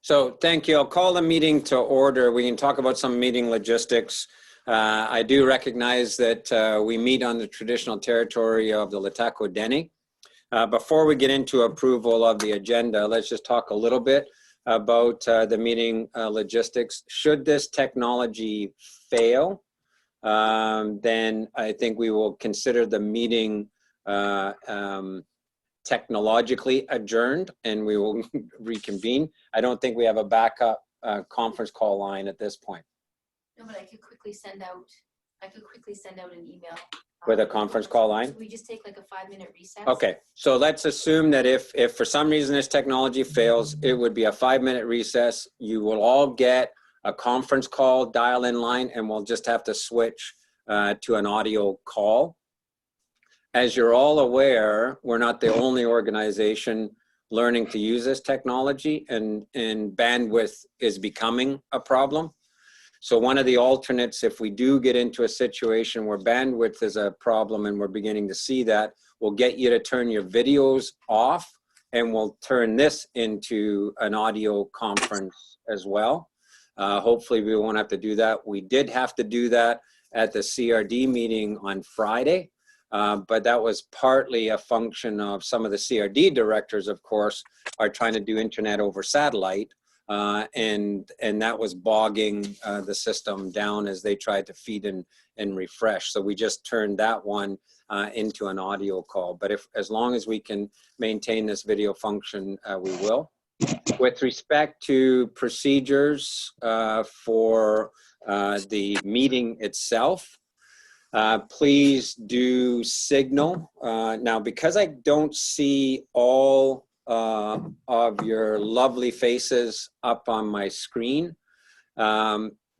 So thank you. I'll call the meeting to order. We can talk about some meeting logistics. I do recognize that we meet on the traditional territory of the LHTAKO DENE. Before we get into approval of the agenda, let's just talk a little bit about the meeting logistics. Should this technology fail, then I think we will consider the meeting technologically adjourned and we will reconvene. I don't think we have a backup conference call line at this point. No, but I could quickly send out an email. With a conference call line? So we just take like a 5-minute recess. Okay, so let's assume that if for some reason this technology fails, it would be a 5-minute recess. You will all get a conference call dial-in line and we'll just have to switch to an audio call. As you're all aware, we're not the only organization learning to use this technology, and bandwidth is becoming a problem. So one of the alternates, if we do get into a situation where bandwidth is a problem and we're beginning to see that, we'll get you to turn your videos off and we'll turn this into an audio conference as well. Hopefully we won't have to do that. We did have to do that at the CRD meeting on Friday. But that was partly a function of some of the CRD directors, of course, are trying to do internet over satellite, and that was bogging the system down as they tried to feed and refresh. So we just turned that one into an audio call. But as long as we can maintain this video function, we will. With respect to procedures for the meeting itself, please do signal. Now, because I don't see all of your lovely faces up on my screen,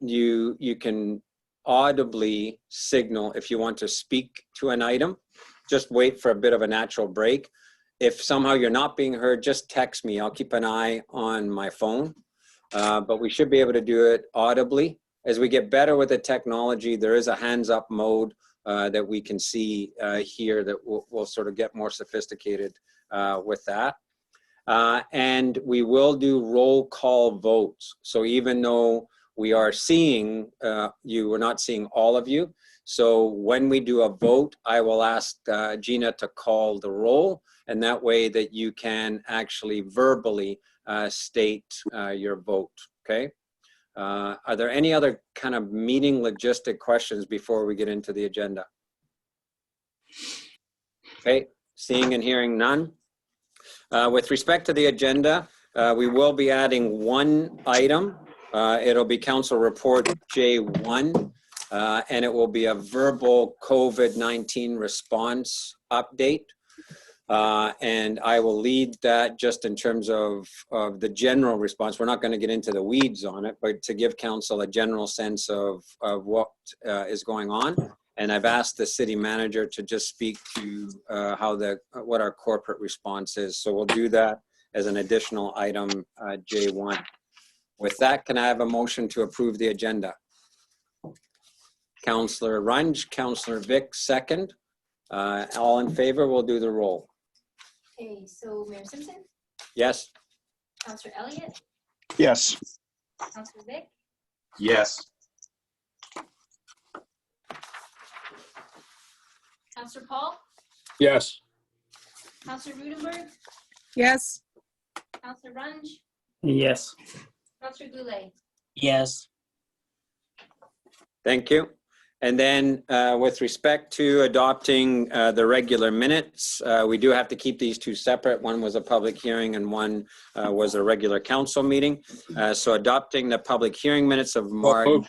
you can audibly signal if you want to speak to an item. Just wait for a bit of a natural break. If somehow you're not being heard, just text me. I'll keep an eye on my phone, but we should be able to do it audibly. As we get better with the technology, there is a hands up mode that we can see here that we'll sort of get more sophisticated with that. And we will do roll call votes. So even though we are seeing you, we're not seeing all of you. So when we do a vote, I will ask Gina to call the roll, and that way that you can actually verbally state your vote, okay? Are there any other kind of meeting logistic questions before we get into the agenda? Okay, seeing and hearing none. With respect to the agenda, we will be adding one item. It'll be Council Report J1, and it will be a verbal COVID-19 response update. And I will lead that just in terms of the general response. We're not going to get into the weeds on it, but to give council a general sense of what is going on. And I've asked the city manager to just speak to what our corporate response is. So we'll do that as an additional item, J1. With that, can I have a motion to approve the agenda? Councillor Runge, Councillor Vic, second. All in favor, we'll do the roll. Okay, so Mayor Simpson? Yes. Councillor Elliott? Yes. Councillor Vic? Yes. Councillor Paul? Yes. Councillor Rudenberg? Yes. Councillor Runge? Yes. Councillor Goulet? Yes. Thank you. And then with respect to adopting the regular minutes, we do have to keep these two separate. One was a public hearing and one was a regular council meeting. So adopting the public hearing minutes of March.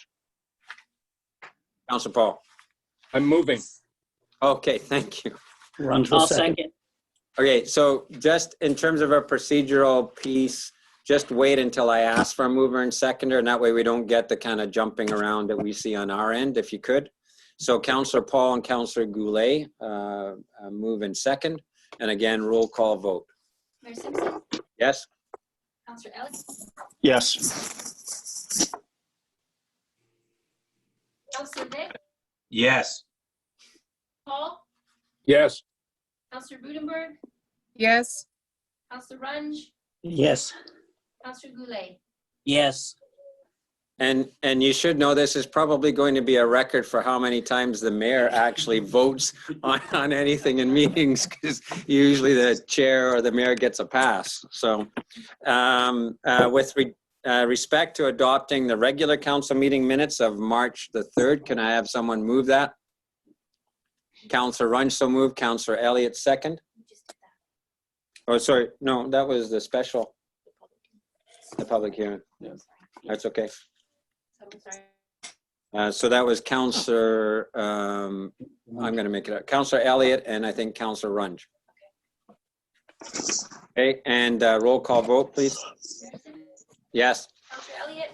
Councilor Paul. I'm moving. Okay, thank you. I'll second. Okay, so just in terms of a procedural piece, just wait until I ask for a mover and seconder, and that way we don't get the kind of jumping around that we see on our end, if you could. So Councillor Paul and Councillor Goulet move in second, and again, roll call vote. Mayor Simpson? Yes? Councillor Elliott? Yes. Councillor Vic? Yes. Paul? Yes. Councillor Rudenberg? Yes. Councillor Runge? Yes. Councillor Goulet, Yes. And you should know this is probably going to be a record for how many times the mayor actually votes on anything in meetings, because usually the chair or the mayor gets a pass. So with respect to adopting the regular council meeting minutes of March the 3rd, can I have someone move that? Councillor Runge so moved, Councillor Elliott second. you just did that. Oh, sorry, no, that was the special, the public hearing. That's okay. So, sorry. So that was Councillor, I'm going to make it up, Councillor Elliott and I think Councillor Runge. Okay, and roll call vote, please. Pearson, Yes. Councillor Elliott,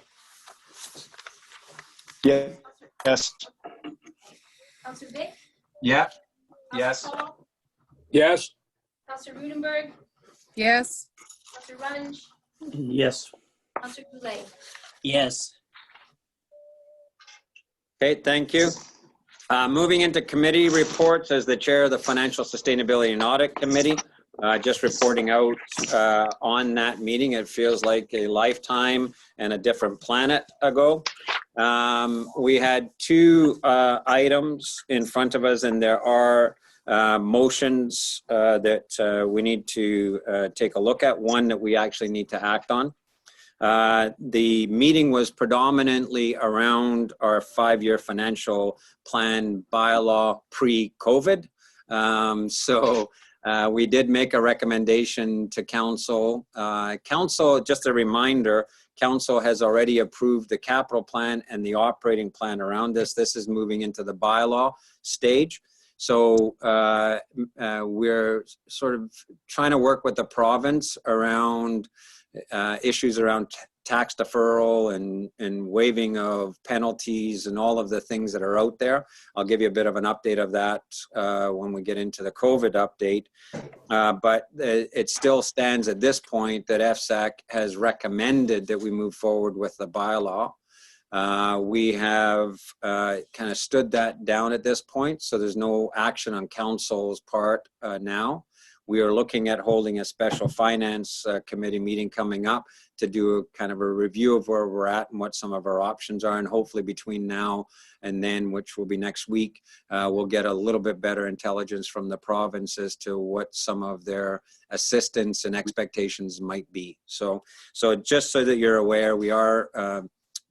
Yes. Councillor Vic, Yeah. Councillor Yes. Paul, Yes. Councillor Rudenberg, yes, Councillor Runge, Yes. Councillor Goulet. Yes. Okay, thank you. Moving into committee reports, as the chair of the Financial Sustainability and Audit Committee, just reporting out on that meeting. It feels like a lifetime and a different planet ago. We had two items in front of us, and there are motions that we need to take a look at. One that we actually need to act on. The meeting was predominantly around our 5-year financial plan bylaw pre-COVID. So we did make a recommendation to council. Council, just a reminder, council has already approved the capital plan and the operating plan around this. This is moving into the bylaw stage. So we're sort of trying to work with the province around issues around tax deferral and waiving of penalties and all of the things that are out there. I'll give you a bit of an update of that when we get into the COVID update. But it still stands at this point that FSAC has recommended that we move forward with the bylaw. We have kind of stood that down at this point, so there's no action on council's part now. We are looking at holding a special finance committee meeting coming up to do a kind of a review of where we're at and what some of our options are. And hopefully between now and then, which will be next week, we'll get a little bit better intelligence from the province as to what some of their assistance and expectations might be. So just so that you're aware,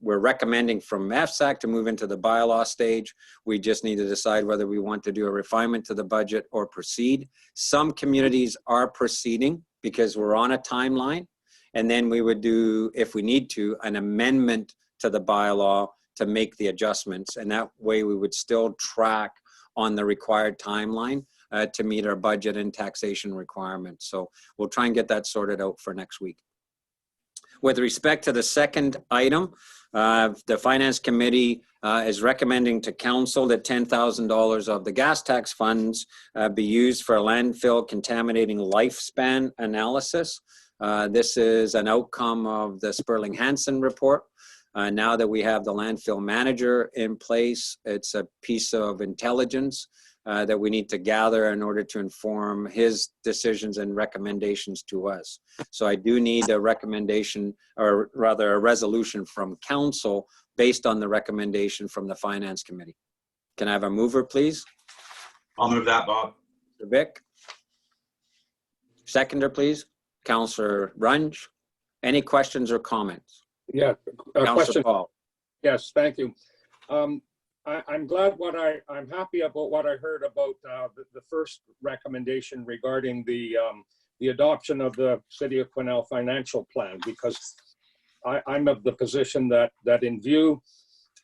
we're recommending from FSAC to move into the bylaw stage. We just need to decide whether we want to do a refinement to the budget or proceed. Some communities are proceeding because we're on a timeline. And then we would do, if we need to, an amendment to the bylaw to make the adjustments. And that way we would still track on the required timeline to meet our budget and taxation requirements. So we'll try and get that sorted out for next week. With respect to the second item, the Finance Committee is recommending to Council that $10,000 of the gas tax funds be used for a landfill contaminating lifespan analysis. This is an outcome of the Sperling-Hansen report. Now that we have the landfill manager in place, it's a piece of intelligence that we need to gather in order to inform his decisions and recommendations to us. So I do need a recommendation, or rather a resolution from council based on the recommendation from the Finance Committee. Can I have a mover, please? I'll move that, Bob. Mr. Vic. Seconder, please. Councillor Runge. Any questions or comments? Yeah, a Councillor question. Paul. Yes, thank you. I'm glad I'm happy about what I heard about the first recommendation regarding the adoption of the City of Quesnel financial plan, because I'm of the position that in view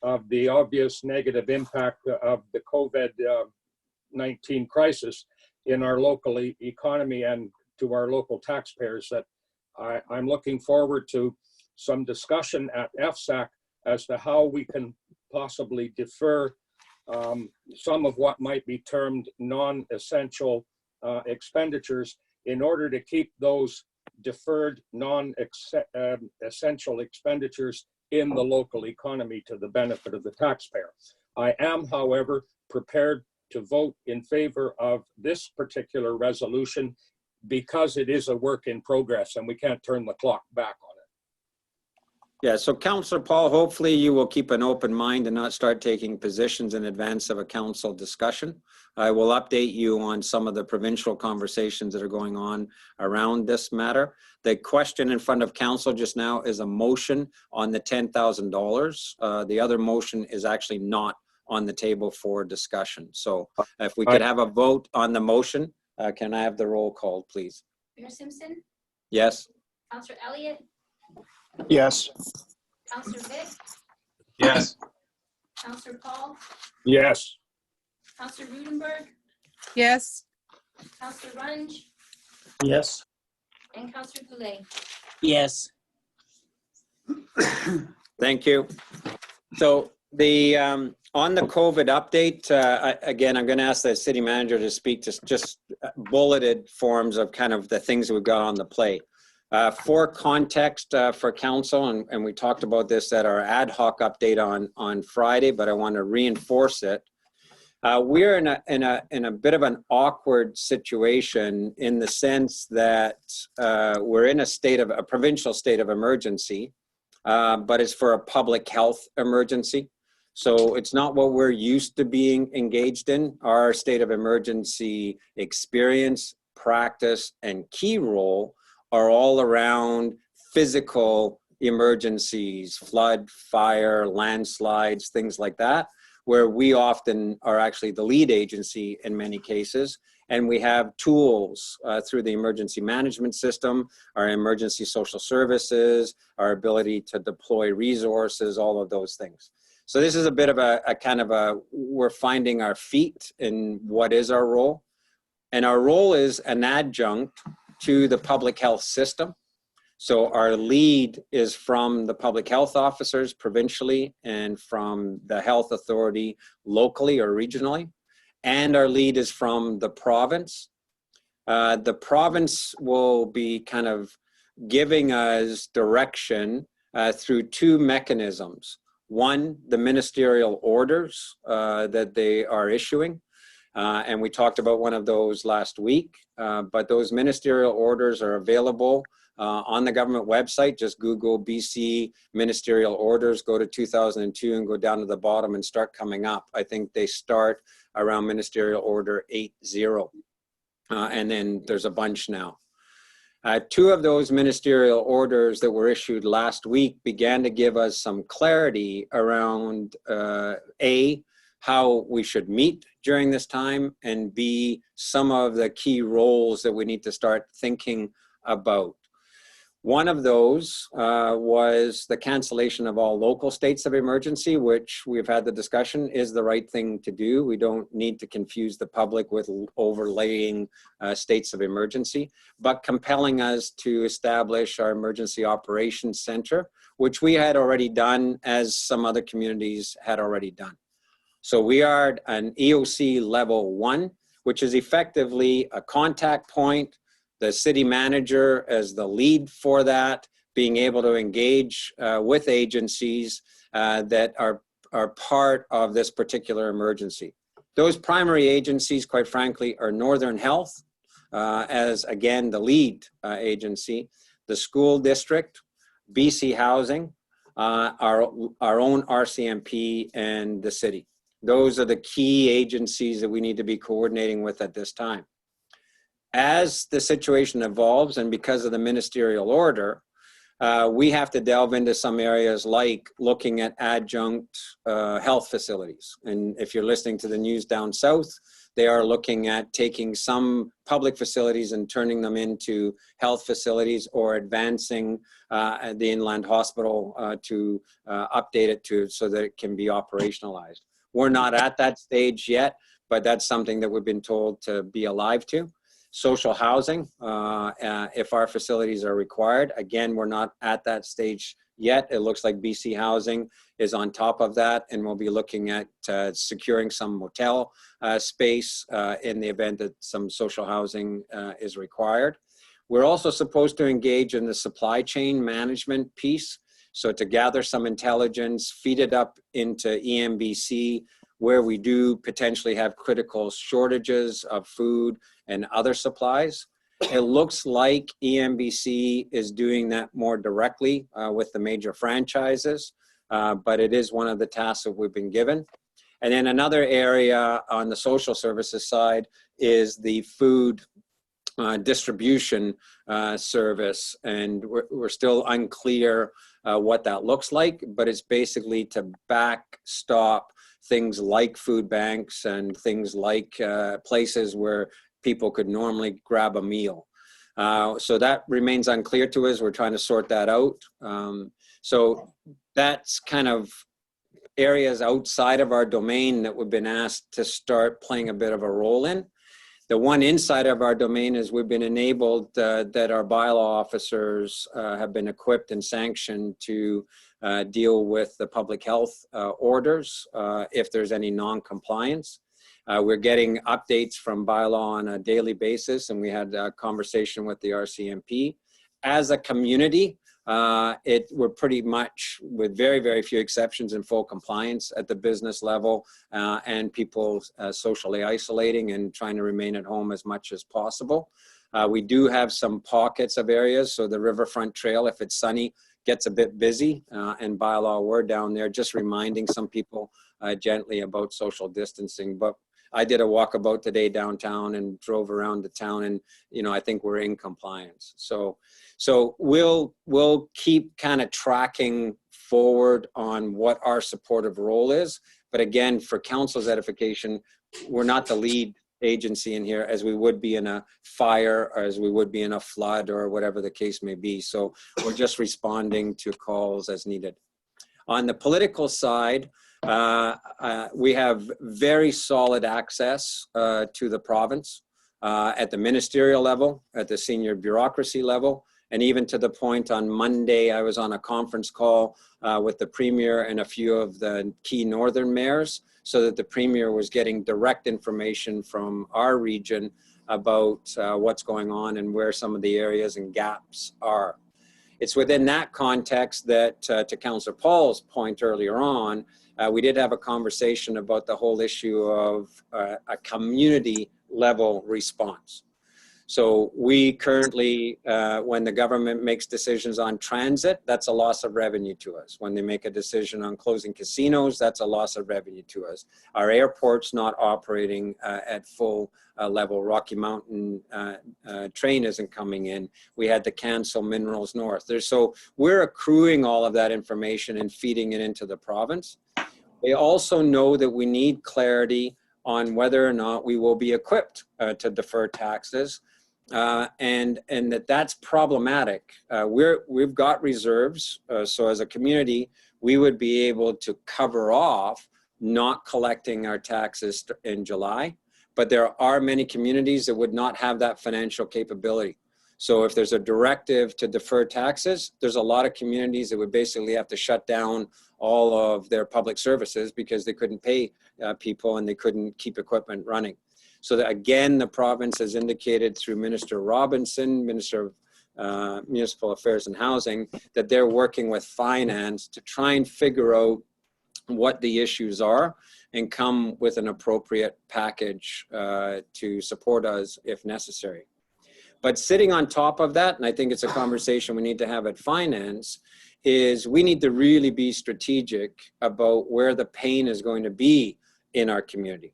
of the obvious negative impact of the COVID-19 crisis in our local economy and to our local taxpayers, that I'm looking forward to some discussion at FSAC as to how we can possibly defer some of what might be termed non-essential expenditures in order to keep those deferred non-essential expenditures in the local economy to the benefit of the taxpayer. I am, however, prepared to vote in favor of this particular resolution because it is a work in progress and we can't turn the clock back on it. Yeah, so Councillor Paul, hopefully you will keep an open mind and not start taking positions in advance of a council discussion. I will update you on some of the provincial conversations that are going on around this matter. The question in front of council just now is a motion on the $10,000. The other motion is actually not on the table for discussion. So if we could have a vote on the motion, can I have the roll called, please? Mayor Simpson, Yes? Councillor Elliott, Yes. Councillor Vic, Yes. Councillor Paul, Yes. Councillor Rudenberg, Yes. Councillor Runge, Yes. and Councillor Goulet. Yes. Thank you. So the on the COVID update, again, I'm going to ask the city manager to speak to just bulleted forms of kind of the things that we've got on the plate. For context for council, and we talked about this at our ad hoc update on Friday, but I want to reinforce it. We're in a bit of an awkward situation in the sense that we're in a provincial state of emergency, but it's for a public health emergency. So it's not what we're used to being engaged in. Our state of emergency experience, practice, and key role are all around physical emergencies, flood, fire, landslides, things like that, where we often are actually the lead agency in many cases. And we have tools through the emergency management system, our emergency social services, our ability to deploy resources, all of those things. So this is a bit of a kind of we're finding our feet in what is our role. And our role is an adjunct to the public health system. So our lead is from the public health officers provincially and from the health authority locally or regionally. And our lead is from the province. The province will be kind of giving us direction through two mechanisms. One, the ministerial orders that they are issuing. And we talked about one of those last week, but those ministerial orders are available on the government website. Just Google BC ministerial orders, go to 2002 and go down to the bottom and start coming up. I think they start around ministerial order 80, and then there's a bunch now. Two of those ministerial orders that were issued last week began to give us some clarity around A, how we should meet during this time, and B, some of the key roles that we need to start thinking about. One of those was the cancellation of all local states of emergency, which we've had the discussion is the right thing to do. We don't need to confuse the public with overlaying states of emergency, but compelling us to establish our emergency operations center, which we had already done as some other communities had already done. So we are an EOC level 1, which is effectively a contact point, the city manager as the lead for that, being able to engage with agencies that are part of this particular emergency. Those primary agencies, quite frankly, are Northern Health as, again, the lead agency, the school district, BC Housing, our own RCMP, and the city. Those are the key agencies that we need to be coordinating with at this time. As the situation evolves, and because of the ministerial order, we have to delve into some areas like looking at adjunct health facilities. And if you're listening to the news down south, they are looking at taking some public facilities and turning them into health facilities, or advancing the inland hospital to update it so that it can be operationalized. We're not at that stage yet, but that's something that we've been told to be alive to. Social housing, if our facilities are required. Again, we're not at that stage yet. It looks like BC Housing is on top of that, and we'll be looking at securing some motel space in the event that some social housing is required. We're also supposed to engage in the supply chain management piece. So to gather some intelligence, feed it up into EMBC, where we do potentially have critical shortages of food and other supplies. It looks like EMBC is doing that more directly with the major franchises, but it is one of the tasks that we've been given. And then another area on the social services side is the food distribution service, and we're still unclear what that looks like, but it's basically to backstop things like food banks and things like places where people could normally grab a meal. So that remains unclear to us. We're trying to sort that out. So that's kind of areas outside of our domain that we've been asked to start playing a bit of a role in. The one inside of our domain is we've been enabled that our bylaw officers have been equipped and sanctioned to deal with the public health orders if there's any non-compliance. We're getting updates from bylaw on a daily basis, and we had a conversation with the RCMP. As a community, we're pretty much, with very, very few exceptions, in full compliance at the business level, and people socially isolating and trying to remain at home as much as possible. We do have some pockets of areas, so the Riverfront Trail, if it's sunny, gets a bit busy, and bylaw, we're down there just reminding some people gently about social distancing. But I did a walkabout today downtown and drove around the town, and I think we're in compliance. So we'll keep kind of tracking forward on what our supportive role is. But again, for council's edification, we're not the lead agency in here as we would be in a fire or as we would be in a flood or whatever the case may be. So we're just responding to calls as needed. On the political side, we have very solid access to the province at the ministerial level, at the senior bureaucracy level, and even to the point on Monday, I was on a conference call with the Premier and a few of the key northern mayors, so that the Premier was getting direct information from our region about what's going on and where some of the areas and gaps are. It's within that context that, to Councillor Paul's point earlier on, we did have a conversation about the whole issue of a community level response. So we currently, when the government makes decisions on transit, that's a loss of revenue to us. When they make a decision on closing casinos, that's a loss of revenue to us. Our airport's not operating at full level. Rocky Mountain train isn't coming in. We had to cancel Minerals North. So we're accruing all of that information and feeding it into the province. They also know that we need clarity on whether or not we will be equipped to defer taxes. And that's problematic. We've got reserves, so as a community, we would be able to cover off not collecting our taxes in July, but there are many communities that would not have that financial capability. So if there's a directive to defer taxes, there's a lot of communities that would basically have to shut down all of their public services because they couldn't pay people and they couldn't keep equipment running. So that, again, the province has indicated through Minister Robinson, Minister of Municipal Affairs and Housing, that they're working with finance to try and figure out what the issues are and come with an appropriate package to support us if necessary. But sitting on top of that, and I think it's a conversation we need to have at finance, is we need to really be strategic about where the pain is going to be in our community.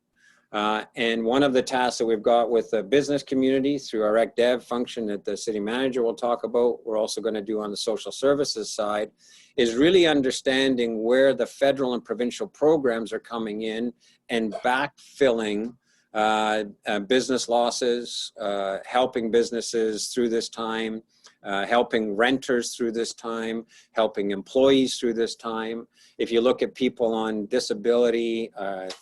And one of the tasks that we've got with the business community through our RecDev function that the city manager will talk about, we're also going to do on the social services side, is really understanding where the federal and provincial programs are coming in and backfilling business losses, helping businesses through this time, helping renters through this time, helping employees through this time. If you look at people on disability,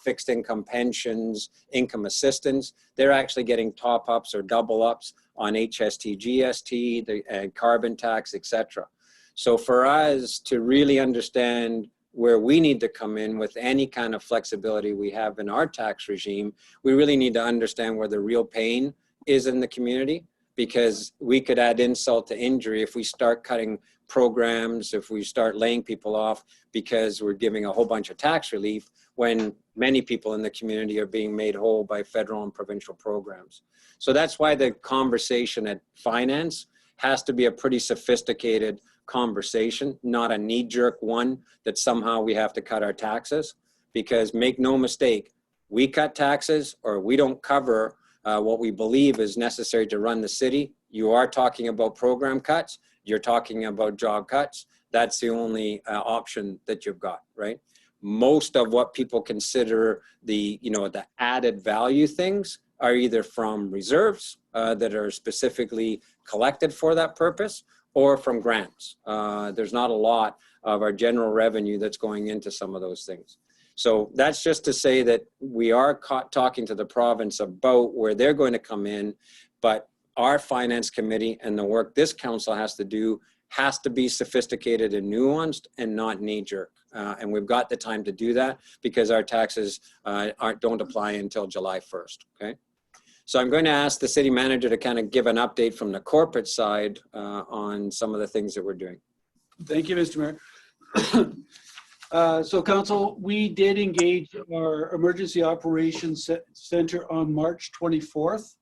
fixed income pensions, income assistance, they're actually getting top-ups or double-ups on HST, GST, the carbon tax, etc. So for us to really understand where we need to come in with any kind of flexibility we have in our tax regime, we really need to understand where the real pain is in the community, because we could add insult to injury if we start cutting programs, if we start laying people off because we're giving a whole bunch of tax relief, when many people in the community are being made whole by federal and provincial programs. So that's why the conversation at finance has to be a pretty sophisticated conversation, not a knee-jerk one that somehow we have to cut our taxes. Because make no mistake, we cut taxes or we don't cover what we believe is necessary to run the city. You are talking about program cuts, you're talking about job cuts. That's the only option that you've got, right? Most of what people consider the, the added value things are either from reserves that are specifically collected for that purpose, or from grants. There's not a lot of our general revenue that's going into some of those things. So that's just to say that we are talking to the province about where they're going to come in, but our finance committee and the work this council has to do has to be sophisticated and nuanced and not knee-jerk. And we've got the time to do that because our taxes don't apply until July 1st, okay? So I'm going to ask the city manager to kind of give an update from the corporate side on some of the things that we're doing. Thank you, Mr. Mayor. So council, we did engage our Emergency Operations Center on March 24th.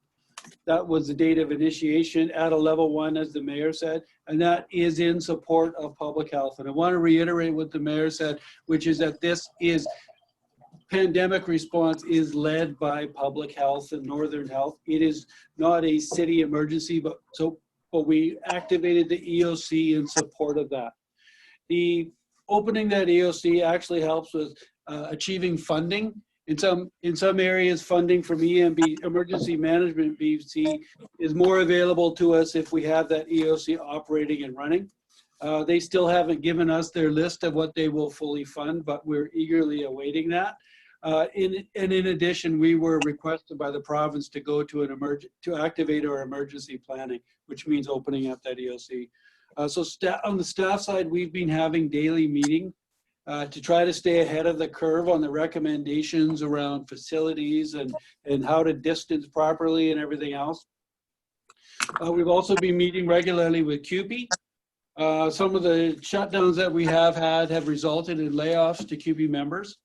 That was the date of initiation at a level 1, as the mayor said, and that is in support of public health. And I want to reiterate what the mayor said, which is that this is pandemic response is led by public health and Northern Health. It is not a city emergency, but we activated the EOC in support of that. The opening that EOC actually helps with achieving funding. In some areas, funding from EMB, Emergency Management BC, is more available to us if we have that EOC operating and running. They still haven't given us their list of what they will fully fund, but we're eagerly awaiting that. In addition, we were requested by the province to go to to activate our emergency planning, which means opening up that EOC. So on the staff side, we've been having daily meetings to try to stay ahead of the curve on the recommendations around facilities and how to distance properly and everything else. We've also been meeting regularly with CUPE. Some of the shutdowns that we have had have resulted in layoffs to CUPE members.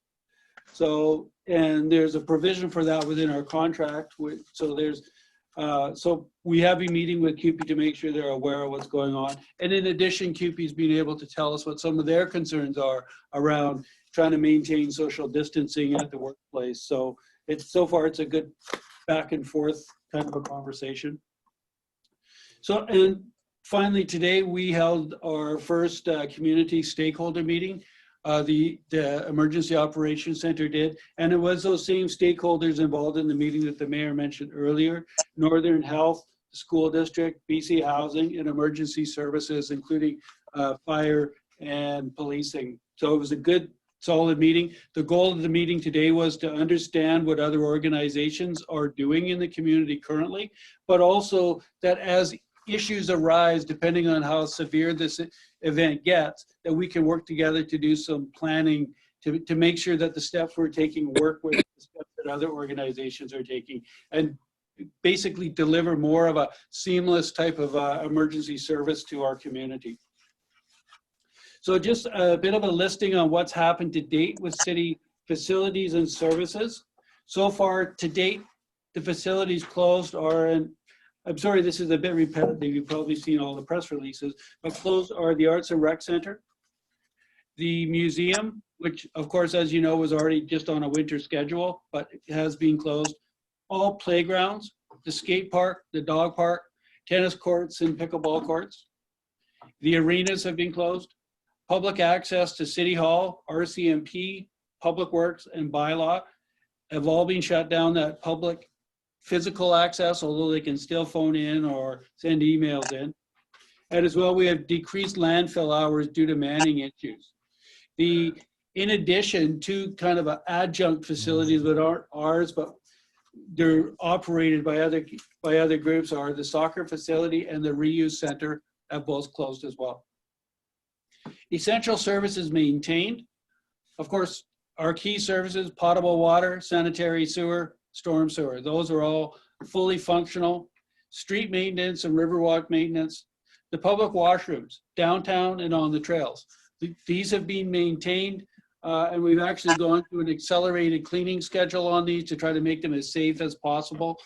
So, and there's a provision for that within our contract. So we have been meeting with CUPE to make sure they're aware of what's going on. And in addition, CUPE's been able to tell us what some of their concerns are around trying to maintain social distancing at the workplace. So so far it's a good back and forth kind of a conversation. So, and finally today we held our first community stakeholder meeting. The Emergency Operations Center did, and it was those same stakeholders involved in the meeting that the mayor mentioned earlier: Northern Health, the school district, BC Housing, and emergency services, including fire and policing. So it was a good, solid meeting. The goal of the meeting today was to understand what other organizations are doing in the community currently, but also that as issues arise, depending on how severe this event gets, that we can work together to do some planning to make sure that the steps we're taking work with the steps that other organizations are taking, and basically deliver more of a seamless type of emergency service to our community. So just a bit of a listing on what's happened to date with city facilities and services. So far to date, the facilities closed are in, I'm sorry, this is a bit repetitive. You've probably seen all the press releases, but closed are the Arts and Rec Center, the museum, which of course, as you know, was already just on a winter schedule, but it has been closed. All playgrounds, the skate park, the dog park, tennis courts and pickleball courts. The arenas have been closed. Public access to City Hall, RCMP, Public Works and Bylaw have all been shut down. That public physical access, although they can still phone in or send emails in. And as well, we have decreased landfill hours due to manning issues. In addition to kind of adjunct facilities that aren't ours, but they're operated by other groups, are the soccer facility and the reuse center have both closed as well. Essential services maintained. Of course, our key services: potable water, sanitary sewer, storm sewer. Those are all fully functional. Street maintenance and riverwalk maintenance. The public washrooms, downtown and on the trails. These have been maintained. And we've actually gone through an accelerated cleaning schedule on these to try to make them as safe as possible.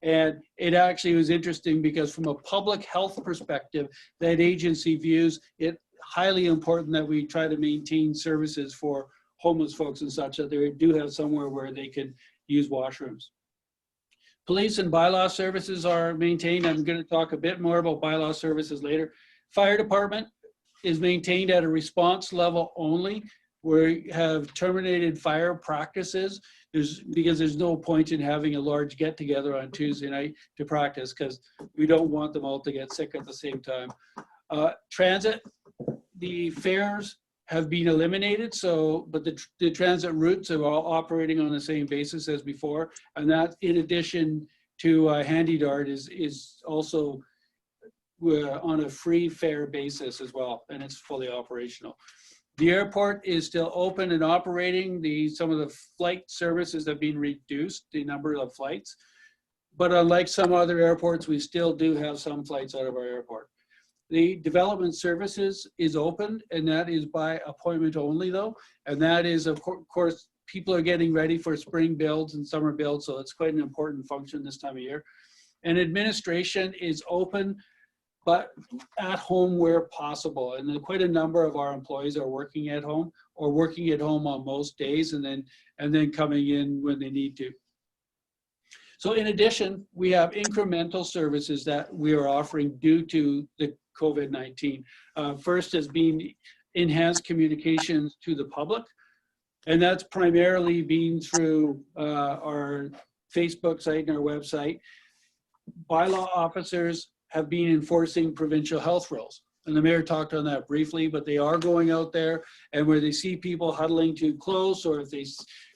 And it actually was interesting because from a public health perspective, that agency views it highly important that we try to maintain services for homeless folks and such, that they do have somewhere where they can use washrooms. Police and bylaw services are maintained. I'm going to talk a bit more about bylaw services later. Fire department is maintained at a response level only. We have terminated fire practices because there's no point in having a large get together on Tuesday night to practice because we don't want them all to get sick at the same time. Transit, the fares have been eliminated, but the transit routes are all operating on the same basis as before, and that in addition to Handy Dart is also on a free fare basis as well, and it's fully operational. The airport is still open and operating. Some of the flight services have been reduced, the number of flights. But unlike some other airports, we still do have some flights out of our airport. The development services is open, and that is by appointment only though. And that is, of course, people are getting ready for spring builds and summer builds, so it's quite an important function this time of year. And administration is open, but at home where possible. And then quite a number of our employees are working at home or working at home on most days and then coming in when they need to. So in addition, we have incremental services that we are offering due to the COVID-19. First has been enhanced communications to the public. And that's primarily been through our Facebook site and our website. Bylaw officers have been enforcing provincial health rules. And the mayor talked on that briefly, but they are going out there, and where they see people huddling too close, or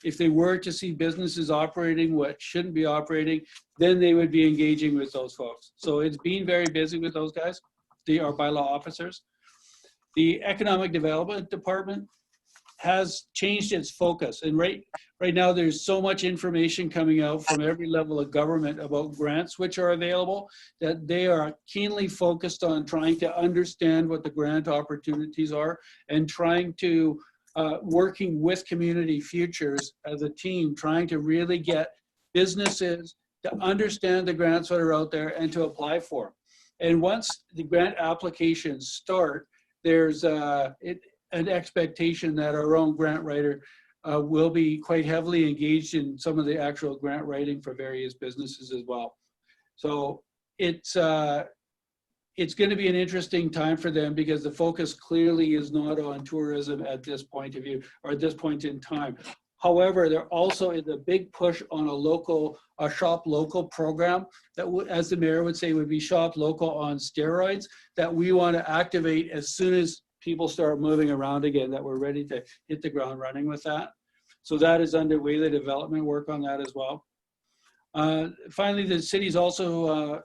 if they were to see businesses operating what shouldn't be operating, then they would be engaging with those folks. So it's been very busy with those guys. They are bylaw officers. The Economic Development Department has changed its focus. And right now there's so much information coming out from every level of government about grants which are available that they are keenly focused on trying to understand what the grant opportunities are and trying to, working with Community Futures as a team, trying to really get businesses to understand the grants that are out there and to apply for them. And once the grant applications start, there's an expectation that our own grant writer will be quite heavily engaged in some of the actual grant writing for various businesses as well. So it's going to be an interesting time for them because the focus clearly is not on tourism at this point of view or at this point in time. However, there also is a big push on a shop local program that, as the mayor would say, would be shop local on steroids that we want to activate as soon as people start moving around again, that we're ready to hit the ground running with that. So that is underway, the development work on that as well. Finally, the city's also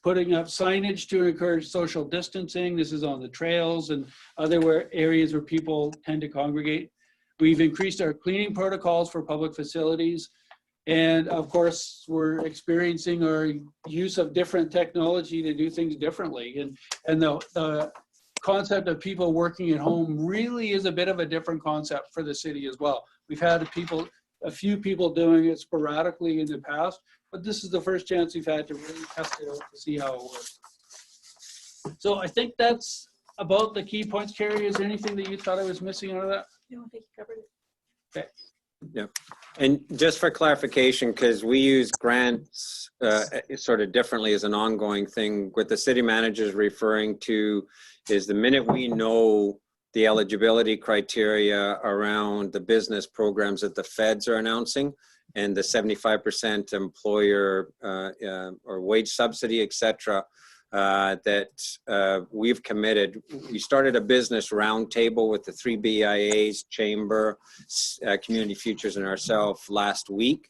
putting up signage to encourage social distancing. This is on the trails and other areas where people tend to congregate. We've increased our cleaning protocols for public facilities. And of course, we're experiencing our use of different technology to do things differently. And the concept of people working at home really is a bit of a different concept for the city as well. We've had a few people doing it sporadically in the past, but this is the first chance we've had to really test it out to see how it works. So I think that's about the key points. Carrie, is there anything that you thought I was missing out of that? No, I think you covered it. Okay. Yeah. And just for clarification, because we use grants sort of differently as an ongoing thing, what the city manager is referring to is the minute we know the eligibility criteria around the business programs that the feds are announcing and the 75% employer or wage subsidy, et cetera, that we've committed. We started a business roundtable with the 3 BIAs, Chamber, Community Futures, and ourselves last week.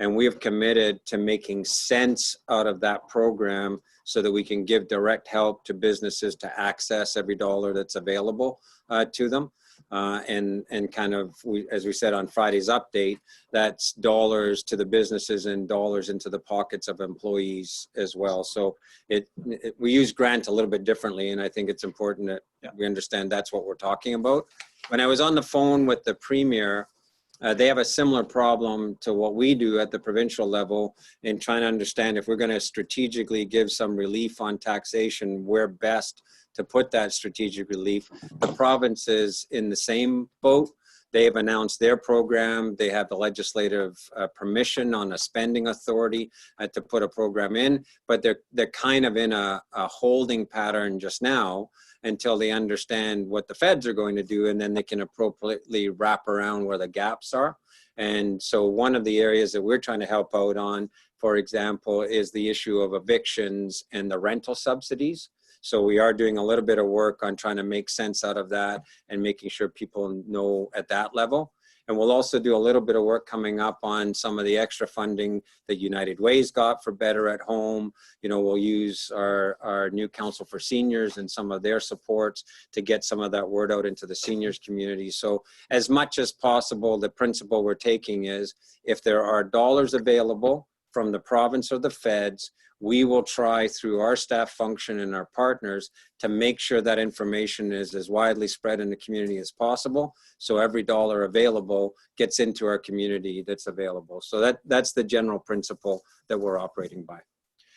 And we have committed to making sense out of that program so that we can give direct help to businesses to access every dollar that's available to them. And kind of, as we said on Friday's update, that's dollars to the businesses and dollars into the pockets of employees as well. So we use grant a little bit differently, and I think it's important that we understand that's what we're talking about. When I was on the phone with the Premier, they have a similar problem to what we do at the provincial level in trying to understand if we're going to strategically give some relief on taxation, where best to put that strategic relief. The province is in the same boat. They have announced their program. They have the legislative permission on a spending authority to put a program in, but they're kind of in a holding pattern just now until they understand what the feds are going to do, and then they can appropriately wrap around where the gaps are. And so one of the areas that we're trying to help out on, for example, is the issue of evictions and the rental subsidies. So we are doing a little bit of work on trying to make sense out of that and making sure people know at that level. And we'll also do a little bit of work coming up on some of the extra funding that United Way's got for Better at Home. You know, we'll use our new Council for Seniors and some of their supports to get some of that word out into the seniors community. So as much as possible, the principle we're taking is if there are dollars available from the province or the feds, we will try through our staff function and our partners to make sure that information is as widely spread in the community as possible. So every dollar available gets into our community that's available. So that's the general principle that we're operating by.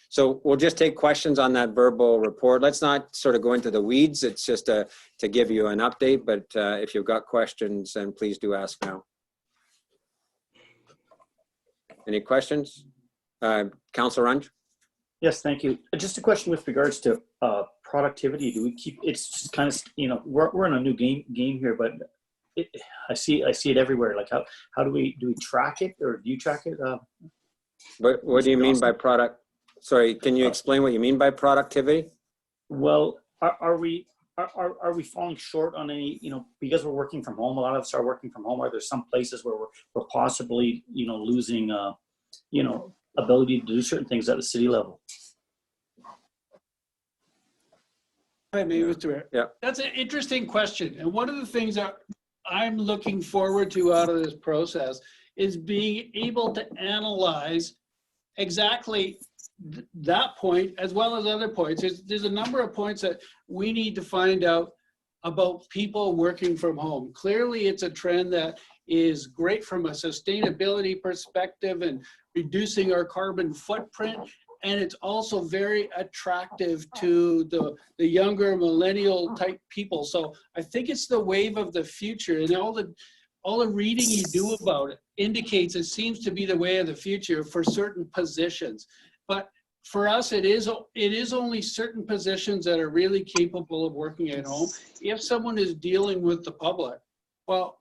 So we'll just take questions on that verbal report. Let's not sort of go into the weeds. It's just to give you an update, but if you've got questions, then please do ask now. Any questions? Councillor Runge? Yes, thank you. Just a question with regards to productivity. Do we keep? It's just kind of, you know, we're in a new game here, but I see it everywhere. Like how do we track it, or do you track it? But what do you mean by product? Sorry, can you explain what you mean by productivity? Well, are we falling short on any, you know, because we're working from home? A lot of us are working from home. Are there some places where we're possibly, you know, losing, you know, ability to do certain things at the city level? Hi, Mr. Mayor. Yeah. That's an interesting question. And one of the things that I'm looking forward to out of this process is being able to analyze exactly that point as well as other points. There's a number of points that we need to find out about people working from home. Clearly, it's a trend that is great from a sustainability perspective and reducing our carbon footprint. And it's also very attractive to the younger millennial type people. So I think it's the wave of the future, and all the reading you do about it indicates it seems to be the way of the future for certain positions. But for us, it is only certain positions that are really capable of working at home. If someone is dealing with the public, well,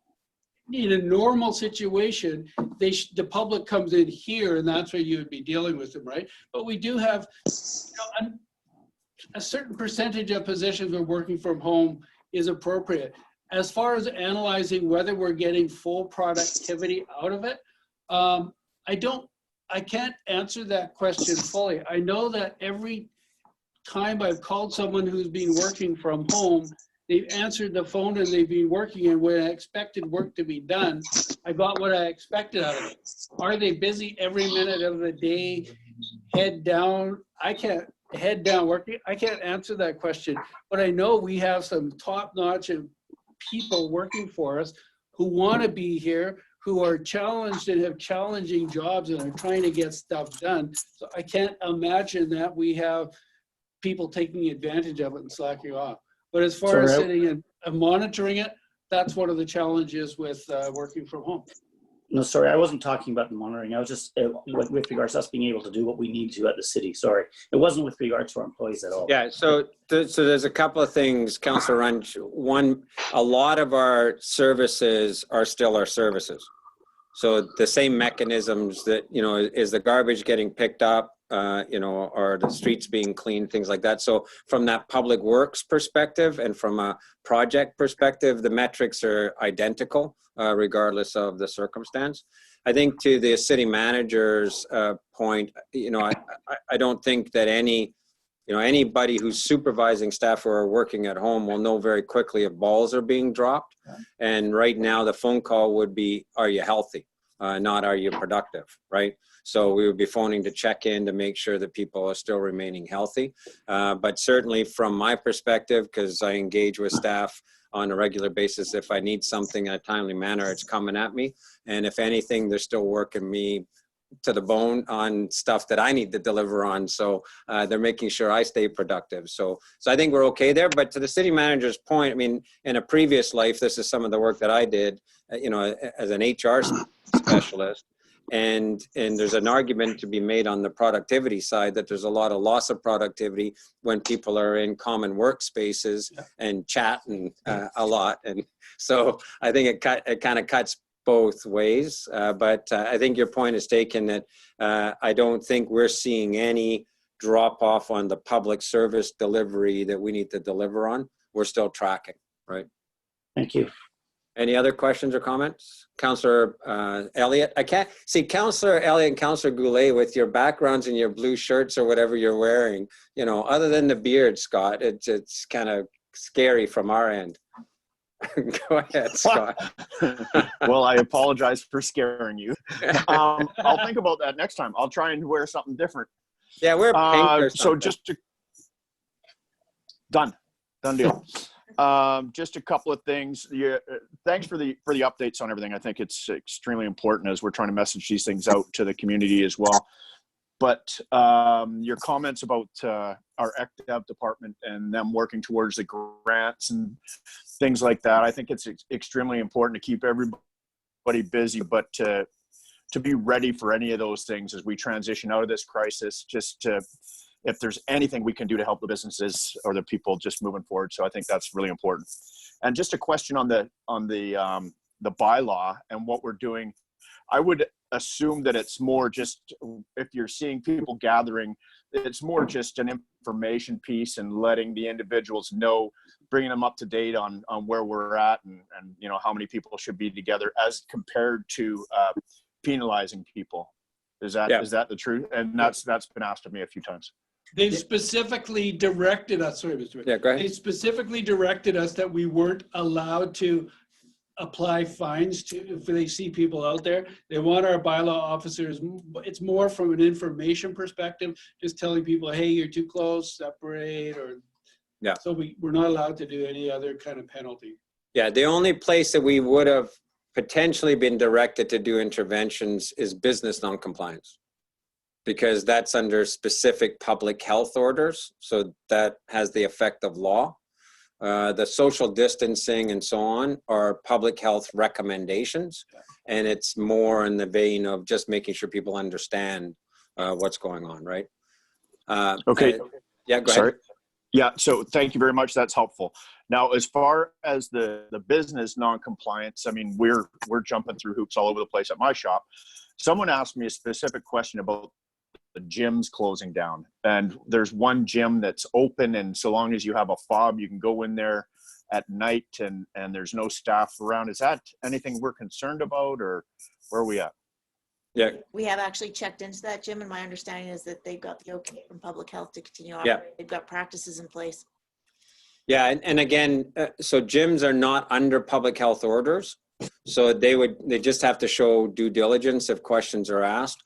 in a normal situation, the public comes in here, and that's where you would be dealing with them, right? But we do have, you know, a certain percentage of positions where working from home is appropriate. As far as analyzing whether we're getting full productivity out of it, I can't answer that question fully. I know that every time I've called someone who's been working from home, they've answered the phone and they've been working, and when I expected work to be done, I got what I expected out of it. Are they busy every minute of the day, head down? Head down working? I can't answer that question, but I know we have some top-notch people working for us who want to be here, who are challenged and have challenging jobs and are trying to get stuff done. So I can't imagine that we have people taking advantage of it and slacking off. But as far as sitting and monitoring it, that's one of the challenges with working from home. No, sorry, I wasn't talking about the monitoring. I was just with regards to us being able to do what we need to at the city. Sorry, it wasn't with regards to our employees at all. Yeah, so there's a couple of things, Councillor Runge. One, a lot of our services are still our services. So the same mechanisms that, you know, is the garbage getting picked up, you know, or the streets being cleaned, things like that. So from that public works perspective and from a project perspective, the metrics are identical, regardless of the circumstance. I think to the city manager's point, you know, I don't think that any, You know, anybody who's supervising staff who are working at home will know very quickly if balls are being dropped. And right now the phone call would be, are you healthy? Not are you productive, right? So we would be phoning to check in to make sure that people are still remaining healthy. But certainly from my perspective, because I engage with staff on a regular basis, if I need something in a timely manner, it's coming at me. And if anything, they're still working me to the bone on stuff that I need to deliver on. So they're making sure I stay productive. So I think we're okay there. But to the city manager's point, I mean, in a previous life, this is some of the work that I did, you know, as an HR specialist. And there's an argument to be made on the productivity side that there's a lot of loss of productivity when people are in common workspaces and chatting a lot. And so I think it kind of cuts both ways. But I think your point is taken that I don't think we're seeing any drop off on the public service delivery that we need to deliver on. We're still tracking, right? Thank you. Any other questions or comments? Councillor Elliott? I can't see Councillor Elliott and Councillor Goulet with your backgrounds and your blue shirts or whatever you're wearing. You know, other than the beard, Scott, it's kind of scary from our end. Go ahead, Scott. Well, I apologize for scaring you. I'll think about that next time. I'll try and wear something different. Yeah, we're pink or So something. just to, done deal. Just a couple of things. Thanks for the updates on everything. I think it's extremely important as we're trying to message these things out to the community as well. But your comments about our ECDEV department and them working towards the grants and things like that, I think it's extremely important to keep everybody busy, but to be ready for any of those things as we transition out of this crisis, just to, if there's anything we can do to help the businesses or the people just moving forward. So I think that's really important. And just a question on the bylaw and what we're doing. I would assume that it's more just, if you're seeing people gathering, it's more just an information piece and letting the individuals know, bringing them up to date on where we're at and you know, how many people should be together as compared to penalizing people. Is that the truth? And that's been asked of me a few times. They've specifically directed us, sorry, Mr. Yeah, go ahead. They specifically directed us that we weren't allowed to apply fines to if they see people out there. They want our bylaw officers, it's more from an information perspective, just telling people, hey, you're too close, separate, or yeah. So we're not allowed to do any other kind of penalty. Yeah, the only place that we would have potentially been directed to do interventions is business non-compliance, because that's under specific public health orders. So that has the effect of law. The social distancing and so on are public health recommendations. And it's more in the vein of just making sure people understand what's going on, right? Okay. Yeah, go Sorry. ahead. Yeah, so thank you very much. That's helpful. Now, as far as the business non-compliance, I mean, we're jumping through hoops all over the place at my shop. Someone asked me a specific question about the gyms closing down, and there's one gym that's open, and so long as you have a fob, you can go in there at night, and there's no staff around. Is that anything we're concerned about, or where are we at? Yeah. We have actually checked into that gym, and my understanding is that they've got the okay from public health to continue Yeah. operating. They've got practices in place. Yeah, and again, so gyms are not under public health orders. So they just have to show due diligence if questions are asked.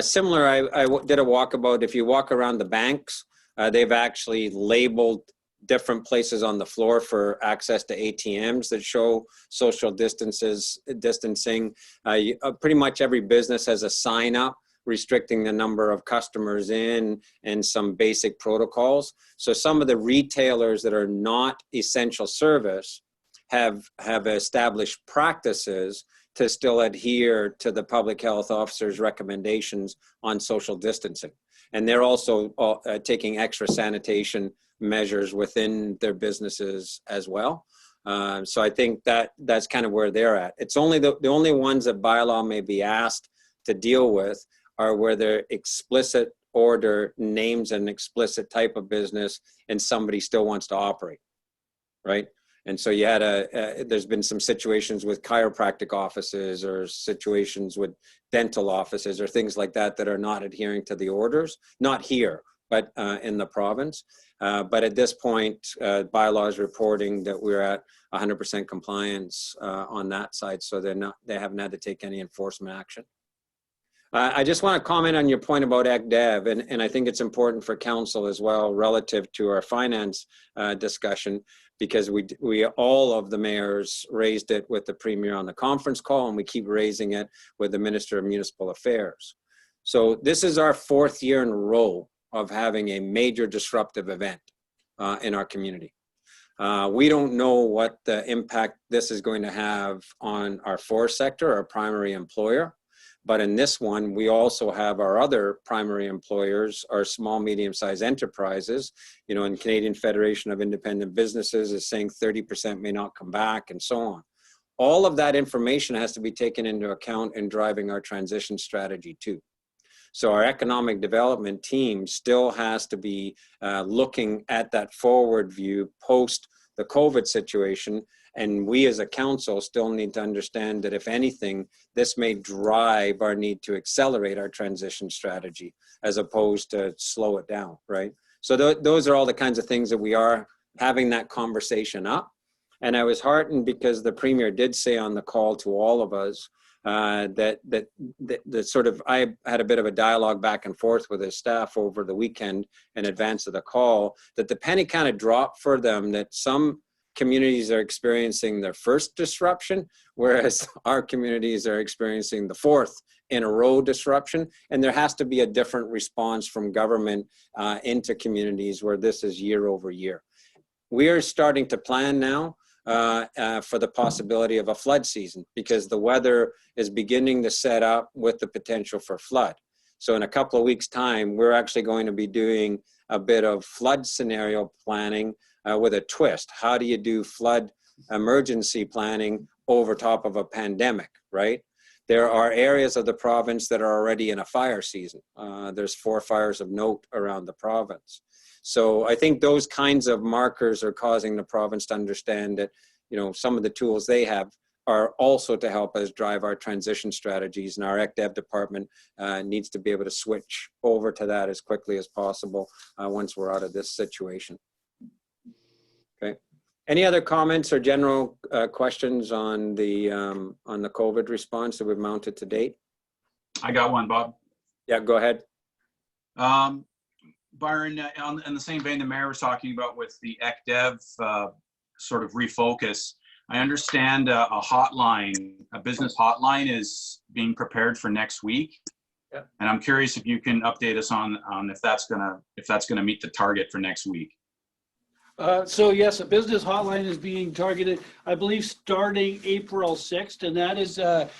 Similar, I did a walkabout. If you walk around the banks, they've actually labeled different places on the floor for access to ATMs that show social distancing. Pretty much every business has a sign up restricting the number of customers in and some basic protocols. So some of the retailers that are not essential service have established practices to still adhere to the public health officer's recommendations on social distancing. And they're also taking extra sanitation measures within their businesses as well. So I think that's kind of where they're at. It's only the only ones that bylaw may be asked to deal with are where their explicit order names an explicit type of business and somebody still wants to operate, right? And so you had there's been some situations with chiropractic offices or situations with dental offices or things like that that are not adhering to the orders, not here, but in the province. But at this point, Bylaw is reporting that we're at 100% compliance on that side, so they haven't had to take any enforcement action. I just want to comment on your point about ECDEV, and I think it's important for council as well relative to our finance discussion, because we all of the mayors raised it with the premier on the conference call, and we keep raising it with the Minister of Municipal Affairs. So this is our 4th year in a row of having a major disruptive event in our community. We don't know what the impact this is going to have on our forest sector, our primary employer. But in this one, we also have our other primary employers, our small, medium-sized enterprises. You know, and Canadian Federation of Independent Businesses is saying 30% may not come back, and so on. All of that information has to be taken into account in driving our transition strategy too. So our economic development team still has to be looking at that forward view post the COVID situation. And we as a council still need to understand that if anything, this may drive our need to accelerate our transition strategy as opposed to slow it down, right? So those are all the kinds of things that we are having that conversation up. And I was heartened because the premier did say on the call to all of us that sort of, I had a bit of a dialogue back and forth with his staff over the weekend in advance of the call, that the penny kind of dropped for them, that some communities are experiencing their first disruption, whereas our communities are experiencing the 4th in a row disruption. And there has to be a different response from government into communities where this is year over year. We are starting to plan now for the possibility of a flood season, because the weather is beginning to set up with the potential for flood. So in a couple of weeks' time, we're actually going to be doing a bit of flood scenario planning with a twist. How do you do flood emergency planning over top of a pandemic, right? There are areas of the province that are already in a fire season. There's 4 fires of note around the province. So I think those kinds of markers are causing the province to understand that, you know, some of the tools they have are also to help us drive our transition strategies, and our ECDEV department needs to be able to switch over to that as quickly as possible once we're out of this situation. Okay. Any other comments or general questions on the COVID response that we've mounted to date? I got one, Bob. Yeah, go ahead. Byron, in the same vein the mayor was talking about with the ECDEV sort of refocus, I understand a hotline, a business hotline is being prepared for next week. Yeah. And I'm curious if you can update us on if that's gonna meet the target for next week. So yes, a business hotline is being targeted, I believe, starting April 6th, and that is a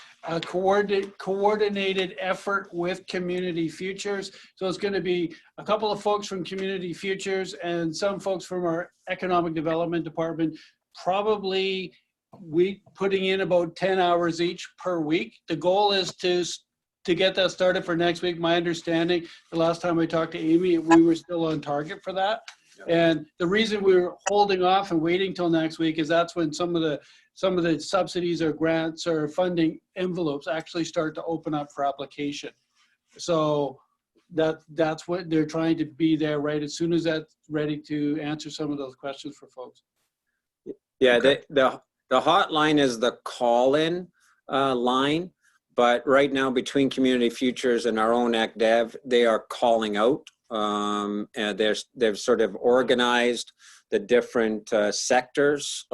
coordinated effort with Community Futures. So it's going to be a couple of folks from Community Futures and some folks from our Economic Development Department, probably putting in about 10 hours each per week. The goal is to get that started for next week. My understanding, the last time I talked to Amy, we were still on target for that. And the reason we were holding off and waiting till next week is that's when some of the subsidies or grants or funding envelopes actually start to open up for application. So that's what they're trying to be there right as soon as that's ready to answer some of those questions for folks. Yeah, okay. The hotline is the call-in line, but right now between Community Futures and our own ECDEV, they are calling out. And they've sort of organized the different sectors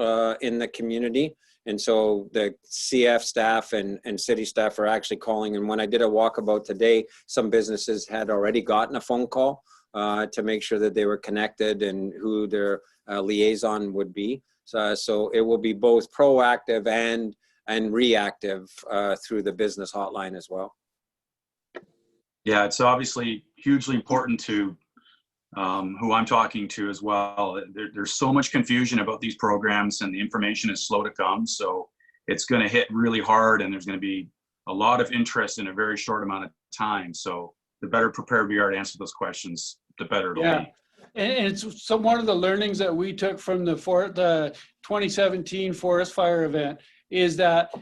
in the community. And so the CF staff and city staff are actually calling. And when I did a walkabout today, some businesses had already gotten a phone call to make sure that they were connected and who their liaison would be. So it will be both proactive and reactive through the business hotline as well. Yeah, it's obviously hugely important to who I'm talking to as well. There's so much confusion about these programs and the information is slow to come. So it's going to hit really hard and there's going to be a lot of interest in a very short amount of time. So the better prepared we are to answer those questions, the better it'll be. And it's one of the learnings that we took from the 2017 forest fire event is that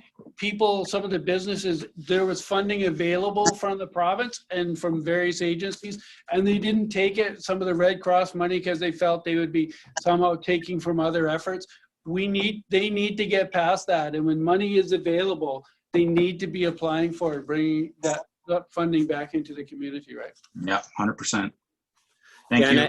people, some of the businesses, there was funding available from the province and from various agencies, and they didn't take it, some of the Red Cross money, because they felt they would be somehow taking from other efforts. They need to get past that. And when money is available, they need to be applying for it, bringing that funding back into the community, right? Yeah, 100%. Thank you.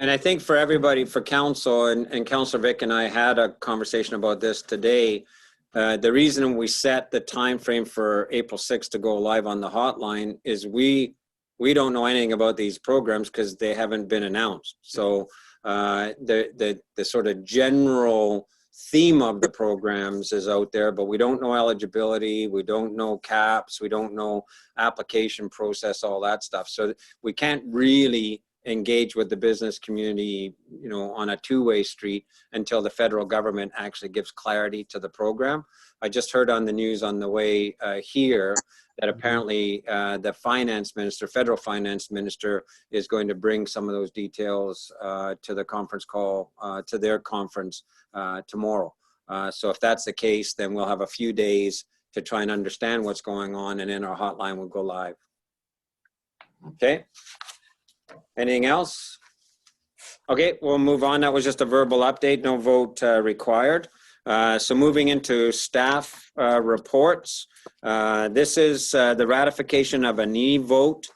And I think for everybody, for council, and Councillor Vic and I had a conversation about this today. The reason we set the time frame for April 6th to go live on the hotline is we don't know anything about these programs because they haven't been announced. So the sort of general theme of the programs is out there, but we don't know eligibility, we don't know caps, we don't know application process, all that stuff. So we can't really engage with the business community, you know, on a two-way street until the federal government actually gives clarity to the program. I just heard on the news on the way here that apparently the finance minister, federal finance minister, is going to bring some of those details to the conference call, to their conference tomorrow. So if that's the case, then we'll have a few days to try and understand what's going on, and then our hotline will go live. Okay. Anything else? Okay, we'll move on. That was just a verbal update, no vote required. So moving into staff reports. This is the ratification of an e-vote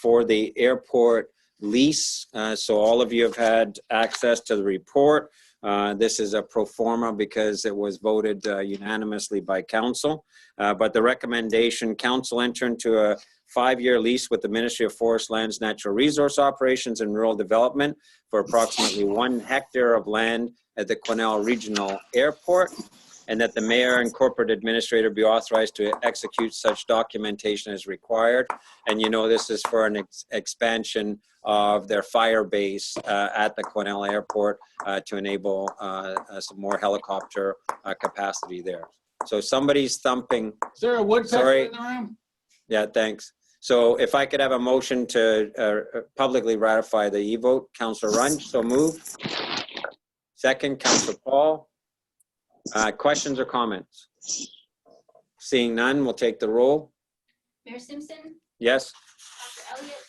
for the airport lease. So all of you have had access to the report. This is a pro forma because it was voted unanimously by council. But the recommendation, council enter into a 5-year lease with the Ministry of Forest, Lands, Natural Resource Operations and Rural Development for approximately 1 hectare of land at the Quesnel Regional Airport, and that the mayor and corporate administrator be authorized to execute such documentation as required. And you know, this is for an expansion of their fire base at the Quesnel Airport to enable some more helicopter capacity there. So somebody's thumping. Is there a woodpecker Sorry. in the room? Yeah, thanks. So if I could have a motion to publicly ratify the e-vote, Councillor Runge, so moved. Second, Councillor Paul. Questions or comments? Seeing none, we'll take the roll. Mayor Simpson, Yes? Councillor Elliott,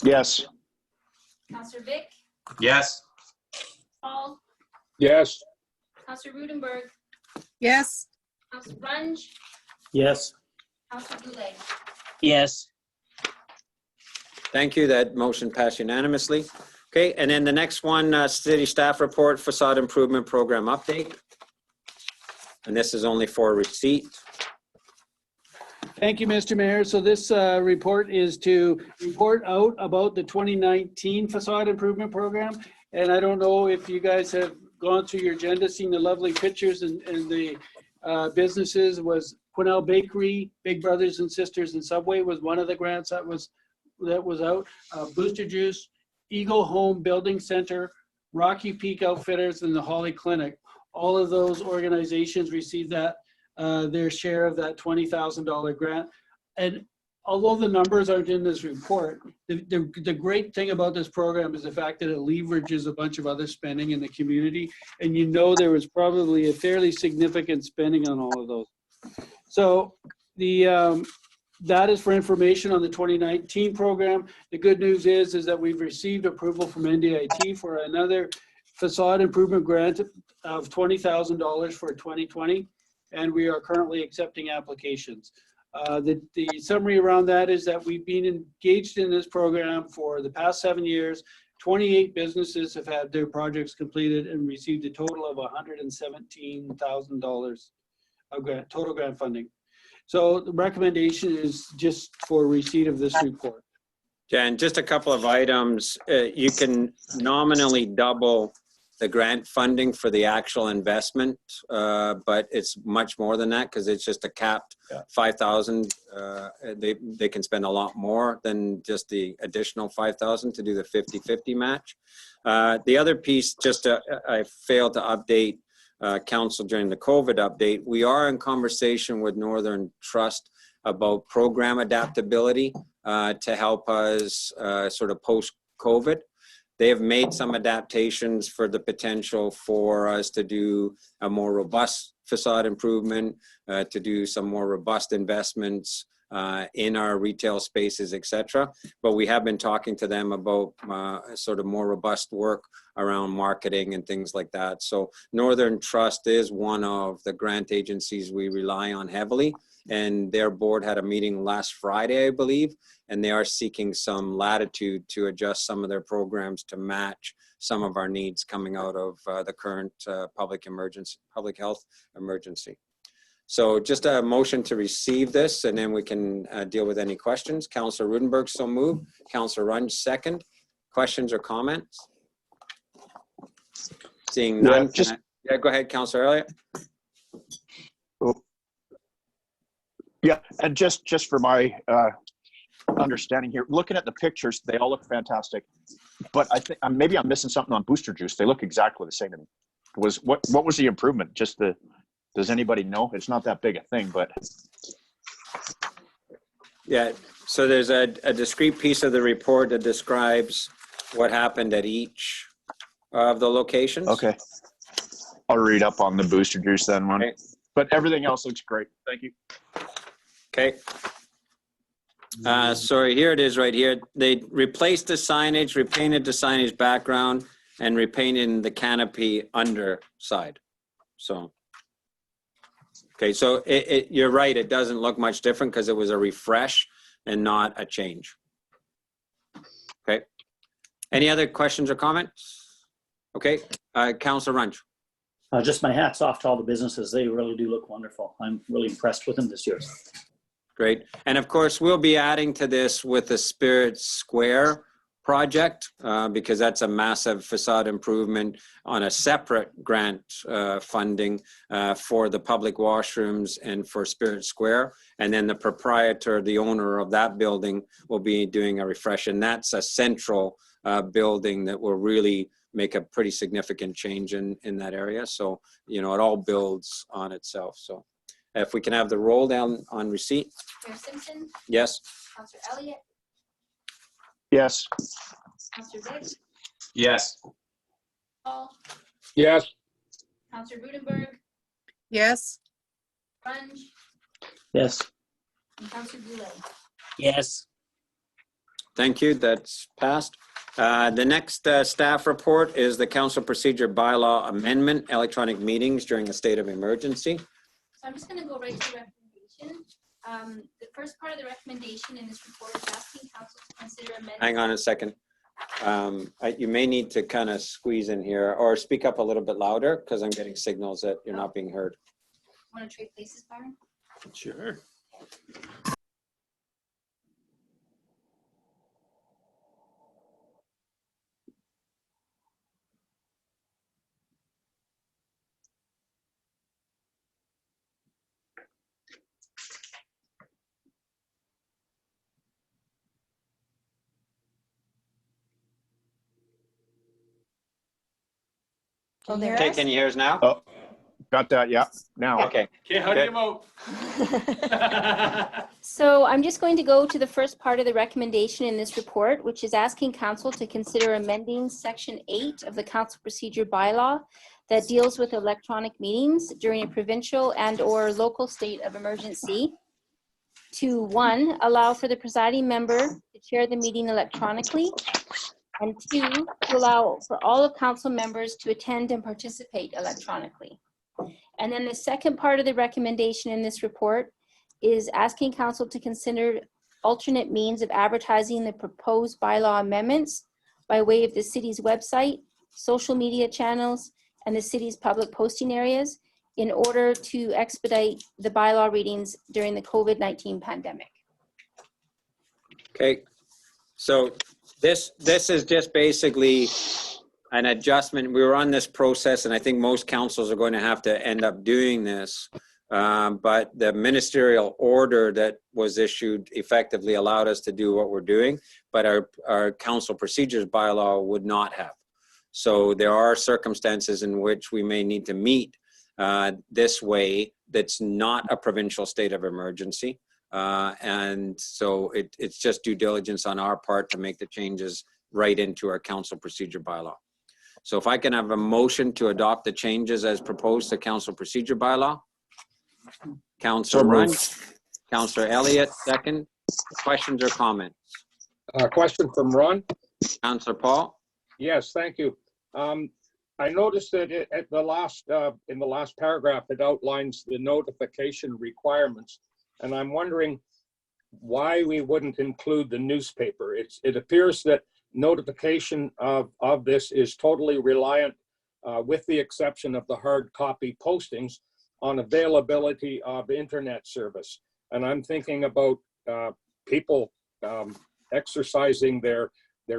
Yes. Councillor Vic, Yes. Paul, Yes. Councillor Rudenberg, Yes. Councillor Runge, Yes. Councillor Goulet. Yes. Thank you. That motion passed unanimously. Okay, and then the next one, city staff report, facade improvement program update. And this is only for receipt. Thank you, Mr. Mayor. So this report is to report out about the 2019 facade improvement program. And I don't know if you guys have gone through your agenda, seen the lovely pictures and the businesses. Was Quesnel Bakery, Big Brothers and Sisters, and Subway was one of the grants that was out. Booster Juice, Eagle Home Building Center, Rocky Peak Outfitters, and the Holly Clinic. All of those organizations received that their share of that $20,000 grant. And although the numbers aren't in this report, the great thing about this program is the fact that it leverages a bunch of other spending in the community. And you know there was probably a fairly significant spending on all of those. So that is for information on the 2019 program. The good news is that we've received approval from NDIT for another facade improvement grant of $20,000 for 2020, and we are currently accepting applications. The summary around that is that we've been engaged in this program for the past 7 years. 28 businesses have had their projects completed and received a total of $117,000 of grant, total grant funding. So the recommendation is just for receipt of this report. Yeah, and just a couple of items. You can nominally double the grant funding for the actual investment, but it's much more than that because it's just a capped 5,000. They can spend a lot more than just the additional 5,000 to do the 50-50 match. The other piece, I failed to update council during the COVID update. We are in conversation with Northern Trust about program adaptability to help us sort of post-COVID. They have made some adaptations for the potential for us to do a more robust facade improvement, to do some more robust investments in our retail spaces, etc. But we have been talking to them about sort of more robust work around marketing and things like that. So Northern Trust is one of the grant agencies we rely on heavily, and their board had a meeting last Friday, I believe, and they are seeking some latitude to adjust some of their programs to match some of our needs coming out of the current public health emergency. So just a motion to receive this, and then we can deal with any questions. Councillor Rudenberg, so moved. Councillor Runge, second. Questions or comments? Seeing none. Yeah, go ahead, Councillor Elliott. Yeah, and just for my understanding here, looking at the pictures, they all look fantastic. But I think maybe I'm missing something on Booster Juice. They look exactly the same to me. What was the improvement? Just the, does anybody know? It's not that big a thing, but. Yeah, so there's a discrete piece of the report that describes what happened at each of the locations. Okay. I'll read up on the Booster Juice then one. Okay. But everything else looks great. Thank you. Okay. Sorry, here it is right here. They replaced the signage, repainted the signage background, and repainted the canopy underside. So, okay, so you're right. It doesn't look much different because it was a refresh and not a change. Okay. Any other questions or comments? Okay, Councillor Runge. Just my hats off to all the businesses. They really do look wonderful. I'm really impressed with them this year. Great. And of course, we'll be adding to this with the Spirit Square project because that's a massive facade improvement on a separate grant funding for the public washrooms and for Spirit Square. And then the proprietor, the owner of that building, will be doing a refresh. And that's a central building that will really make a pretty significant change in that area. So, you know, it all builds on itself. So if we can have the roll down on receipt. Mayor Simpson, Yes. Councillor Elliott, Yes. Councillor Vick, Yes. Paul, Yes. Councillor Rudenberg, Yes. Runge, Yes. and Councillor Goulet. Yes. Thank you. That's passed. The next staff report is the council procedure bylaw amendment, electronic meetings during a state of emergency. So I'm just going to go right to the recommendation. The first part of the recommendation in this report is asking council to consider amending. Hang on a second. You may need to kind of squeeze in here or speak up a little bit louder because I'm getting signals that you're not being heard. Want to trade places, Byron? Sure. Can you hear Okay, us? can you hear us now? Oh, got that. Yeah. Now. Okay. Okay, how do Okay. you vote? So I'm just going to go to the first part of the recommendation in this report, which is asking council to consider amending section 8 of the council procedure bylaw that deals with electronic meetings during a provincial and/or local state of emergency to 1, allow for the presiding member to chair the meeting electronically, and 2, to allow for all of council members to attend and participate electronically. And then the second part of the recommendation in this report is asking council to consider alternate means of advertising the proposed bylaw amendments by way of the city's website, social media channels, and the city's public posting areas in order to expedite the bylaw readings during the COVID-19 pandemic. Okay. So this is just basically an adjustment. We were on this process, and I think most councils are going to have to end up doing this. But the ministerial order that was issued effectively allowed us to do what we're doing, but our council procedures bylaw would not have. So there are circumstances in which we may need to meet this way that's not a provincial state of emergency. And so it's just due diligence on our part to make the changes right into our council procedure bylaw. So if I can have a motion to adopt the changes as proposed to council procedure bylaw. Councillor Runge, Councillor Elliott, second. Questions or comments? Question from Ron. Councillor Paul? Yes, thank you. I noticed that at the last, in the last paragraph, it outlines the notification requirements. And I'm wondering why we wouldn't include the newspaper. It appears that notification of this is totally reliant, with the exception of the hard copy postings, on availability of internet service. And I'm thinking about people exercising their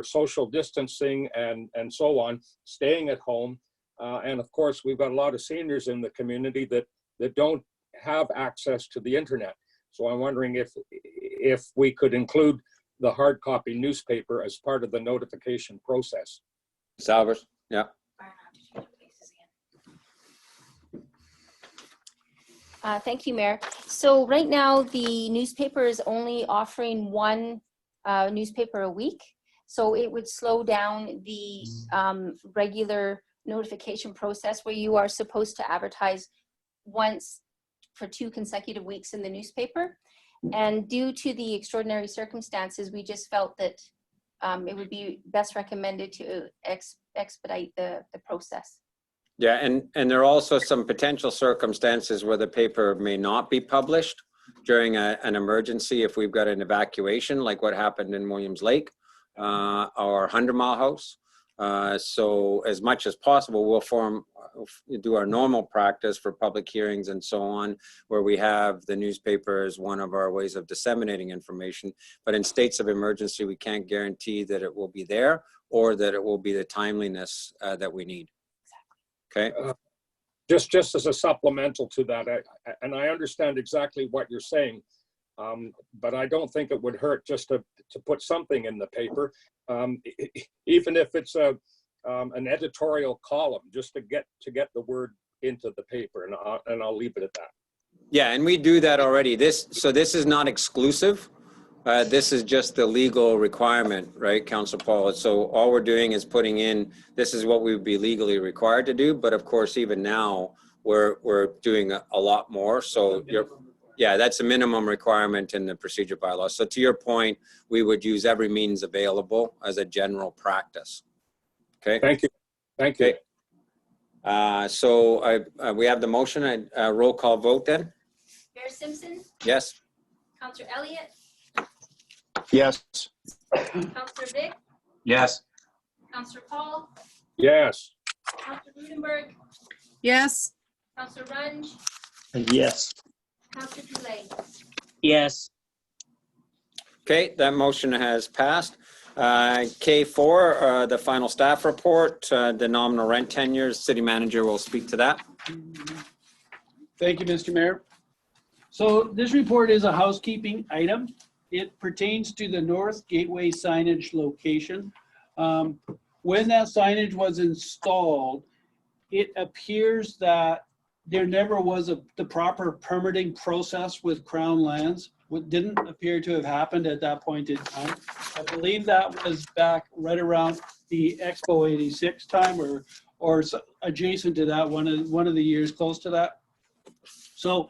social distancing and so on, staying at home. And of course, we've got a lot of seniors in the community that don't have access to the internet. So I'm wondering if we could include the hard copy newspaper as part of the notification process. Salvers? Yeah. Thank you, Mayor. So right now, the newspaper is only offering one newspaper a week. So it would slow down the regular notification process where you are supposed to advertise once for 2 consecutive weeks in the newspaper. And due to the extraordinary circumstances, we just felt that it would be best recommended to expedite the process. Yeah, and there are also some potential circumstances where the paper may not be published during an emergency if we've got an evacuation, like what happened in Williams Lake or 100 Mile House. So as much as possible, we'll do our normal practice for public hearings and so on, where we have the newspaper as one of our ways of disseminating information. But in states of emergency, we can't guarantee that it will be there or that it will be the timeliness that we need. Okay. Just as a supplemental to that, and I understand exactly what you're saying, but I don't think it would hurt just to put something in the paper, even if it's an editorial column, just to get the word into the paper, and I'll leave it at that. Yeah, and we do that already. So this is not exclusive. This is just the legal requirement, right, Councilor Paul? So all we're doing is putting in, this is what we would be legally required to do. But of course, even now, we're doing a lot more. So yeah, that's a minimum requirement in the procedure bylaw. So to your point, we would use every means available as a general practice. Okay. Thank you. Thank you. Okay. So we have the motion. Roll call vote then. Mayor Simpson? Yes. Councillor Elliott? Yes. Councillor Vic? Yes. Councillor Paul? Yes. Councillor Rudenberg? Yes. Councillor Runge? Yes. Councillor Goulet? Yes. Okay, that motion has passed. K4, the final staff report, the nominal rent tenures. City manager will speak to that. Thank you, Mr. Mayor. So this report is a housekeeping item. It pertains to the North Gateway signage location. When that signage was installed, it appears that there never was the proper permitting process with Crown Lands. What didn't appear to have happened at that point in time. I believe that was back right around the Expo 86 time or adjacent to that, one of the years close to that. So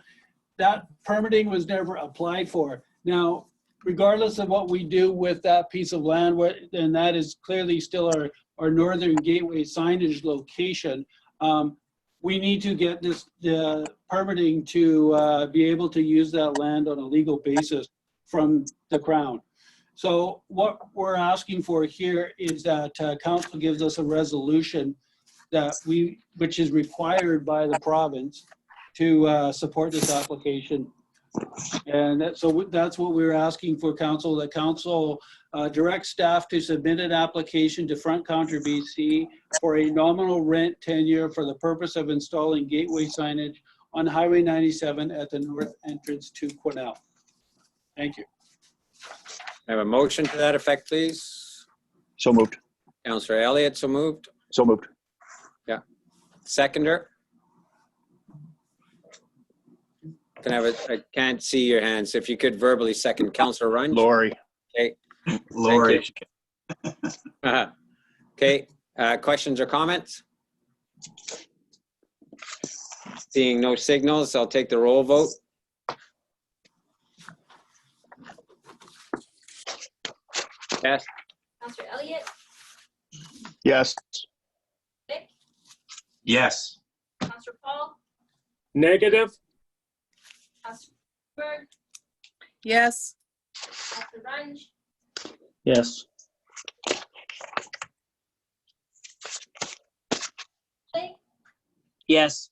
that permitting was never applied for. Now, regardless of what we do with that piece of land, and that is clearly still our Northern Gateway signage location, we need to get the permitting to be able to use that land on a legal basis from the Crown. So what we're asking for here is that council gives us a resolution that which is required by the province to support this application. And so that's what we're asking for council. The council direct staff to submit an application to Front County BC for a nominal rent tenure for the purpose of installing gateway signage on Highway 97 at the north entrance to Quesnel. Thank you. I have a motion to that effect, please. So moved. Councillor Elliott, so moved. So moved. Yeah. Seconder. Can I have I can't see your hands. If you could verbally second. Councillor Runge. Lori. Okay. Lori. Okay. Questions or comments? Seeing no signals, I'll take the roll vote. Yes. Counselor Elliott, Yes. Vic, Yes. Counselor Paul, Negative? Counselor Berg, Yes. Counselor Runge, Yes. Blake, Yes.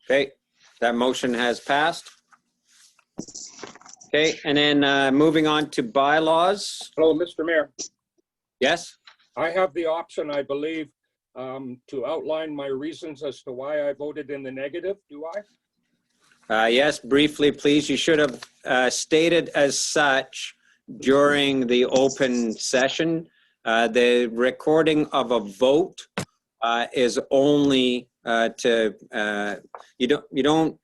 Okay, that motion has passed. Okay, and then moving on to bylaws. Hello, Mr. Mayor. Yes? I have the option, I believe, to outline my reasons as to why I voted in the negative. Do I? Yes, briefly, please. You should have stated as such during the open session. The recording of a vote is only you don't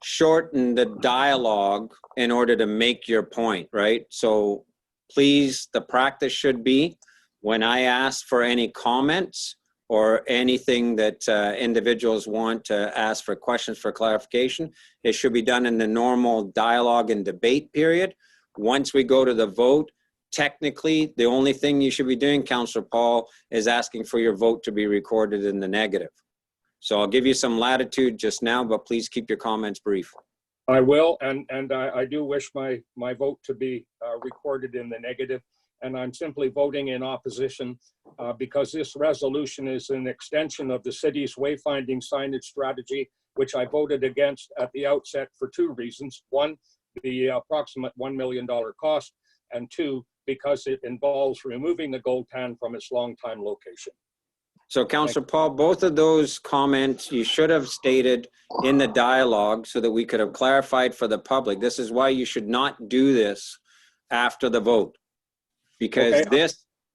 shorten the dialogue in order to make your point, right? So please, the practice should be when I ask for any comments or anything that individuals want to ask for questions for clarification, it should be done in the normal dialogue and debate period. Once we go to the vote, technically, the only thing you should be doing, Councillor Paul, is asking for your vote to be recorded in the negative. So I'll give you some latitude just now, but please keep your comments brief. I will, and I do wish my vote to be recorded in the negative, and I'm simply voting in opposition because this resolution is an extension of the city's wayfinding signage strategy, which I voted against at the outset for two reasons. One, the approximate $1 million cost, and two, because it involves removing the gold pan from its longtime location. So Councillor Paul, both of those comments you should have stated in the dialogue so that we could have clarified for the public. This is why you should not do this after the vote. Because Okay.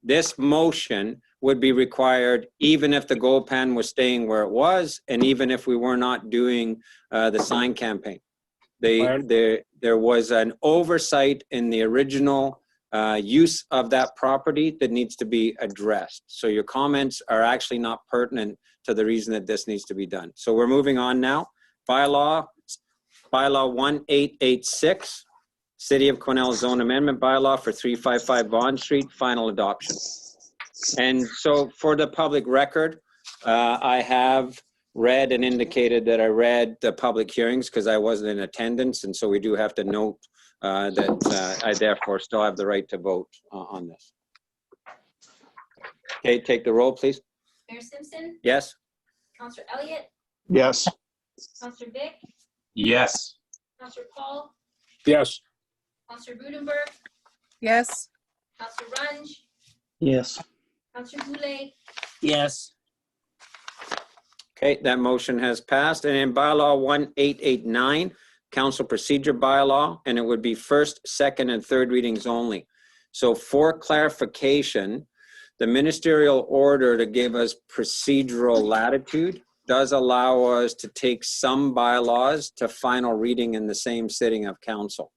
this motion would be required even if the gold pan was staying where it was and even if we were not doing the sign campaign. There was an oversight in the original use of that property that needs to be addressed. So your comments are actually not pertinent to the reason that this needs to be done. So we're moving on now. Bylaw 1886, City of Quesnel Zone Amendment Bylaw for 355 Vaughan Street, final adoption. And so for the public record, I have read and indicated that I read the public hearings because I wasn't in attendance. And so we do have to note that I therefore still have the right to vote on this. Okay, take the roll, please. Mayor Simpson, Yes? Counselor Elliott, Yes. Counselor Vic, Yes. Counselor Paul, Yes. Counselor Rudenberg, Yes. Counselor Runge, Yes. Counselor Boulay, Yes. Okay, that motion has passed. And in bylaw 1889, council procedure bylaw, and it would be first, second, and third readings only. So for clarification, the ministerial order to give us procedural latitude does allow us to take some bylaws to final reading in the same sitting of council.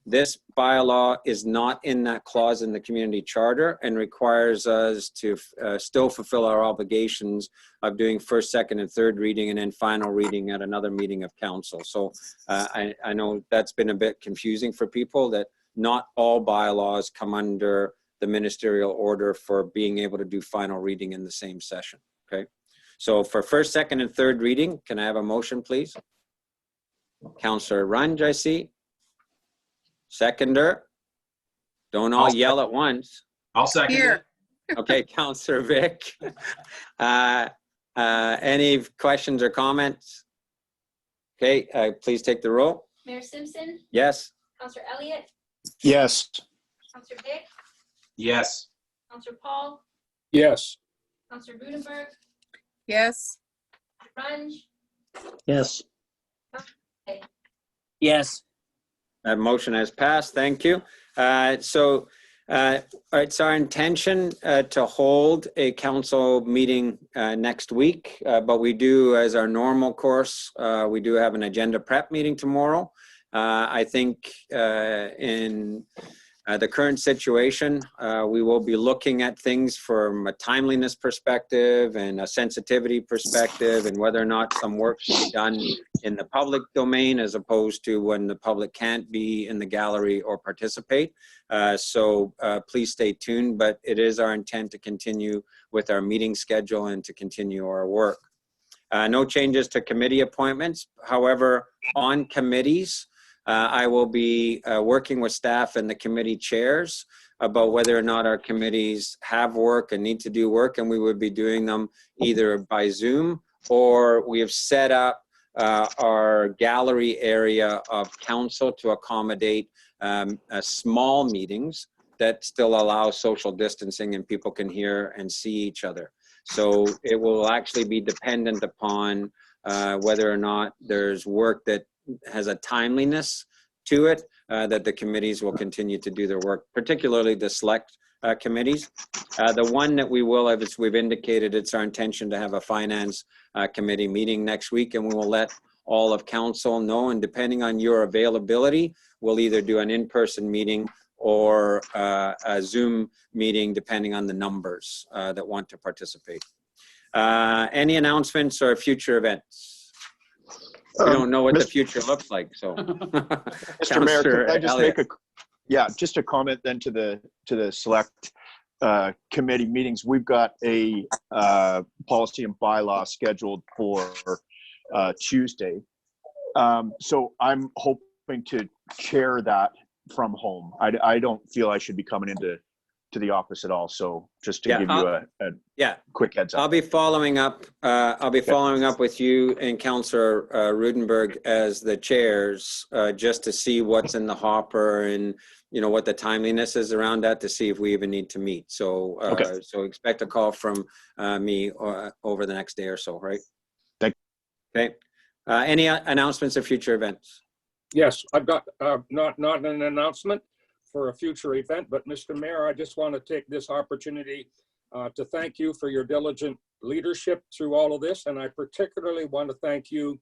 This bylaw is not in that clause in the community charter and requires us to still fulfill our obligations of doing first, second, and third reading and then final reading at another meeting of council. So I know that's been a bit confusing for people that not all bylaws come under the ministerial order for being able to do final reading in the same session, okay? So for first, second, and third reading, can I have a motion, please? Councillor Runge, I see. Seconder. Don't all yell at once. I'll second Here. it. Okay, Councillor Vic. Any questions or comments? Okay, please take the roll. Mayor Simpson, Yes? Counselor Elliott, Yes. Counselor Vic, Yes. Counselor Paul, Yes. Counselor Rudenberg, Yes. Runge, Yes. Yes. That motion has passed. Thank you. So it's our intention to hold a council meeting next week, but we do, as our normal course, we do have an agenda prep meeting tomorrow. I think in The current situation, we will be looking at things from a timeliness perspective and a sensitivity perspective, and whether or not some work should be done in the public domain as opposed to when the public can't be in the gallery or participate. So please stay tuned, but it is our intent to continue with our meeting schedule and to continue our work. No changes to committee appointments. However, on committees, I will be working with staff and the committee chairs about whether or not our committees have work and need to do work, and we would be doing them either by Zoom, or we have set up our gallery area of council to accommodate small meetings that still allow social distancing and people can hear and see each other. So it will actually be dependent upon whether or not there's work that has a timeliness to it, that the committees will continue to do their work, particularly the select committees. The one that we will have, as we've indicated, it's our intention to have a finance committee meeting next week, and we will let all of council know, and depending on your availability, we'll either do an in-person meeting or a Zoom meeting, depending on the numbers that want to participate. Any announcements or future events? We don't know what the future looks like, so. Mr. Mayor, could I just make just a comment then to the select committee meetings. We've got a policy and bylaw scheduled for Tuesday. So I'm hoping to chair that from home. I don't feel I should be coming into the office at all. So just to give you a quick heads up. I'll be following up. I'll be following up with you and Councillor Rudenberg as the chairs, just to see what's in the hopper and what the timeliness is around that, to see if we even need to meet. So so expect a call from me over the next day or so, right? Thank you. Okay. Any announcements of future events? Yes, I've got not an announcement for a future event, but Mr. Mayor, I just want to take this opportunity to thank you for your diligent leadership through all of this. And I particularly want to thank you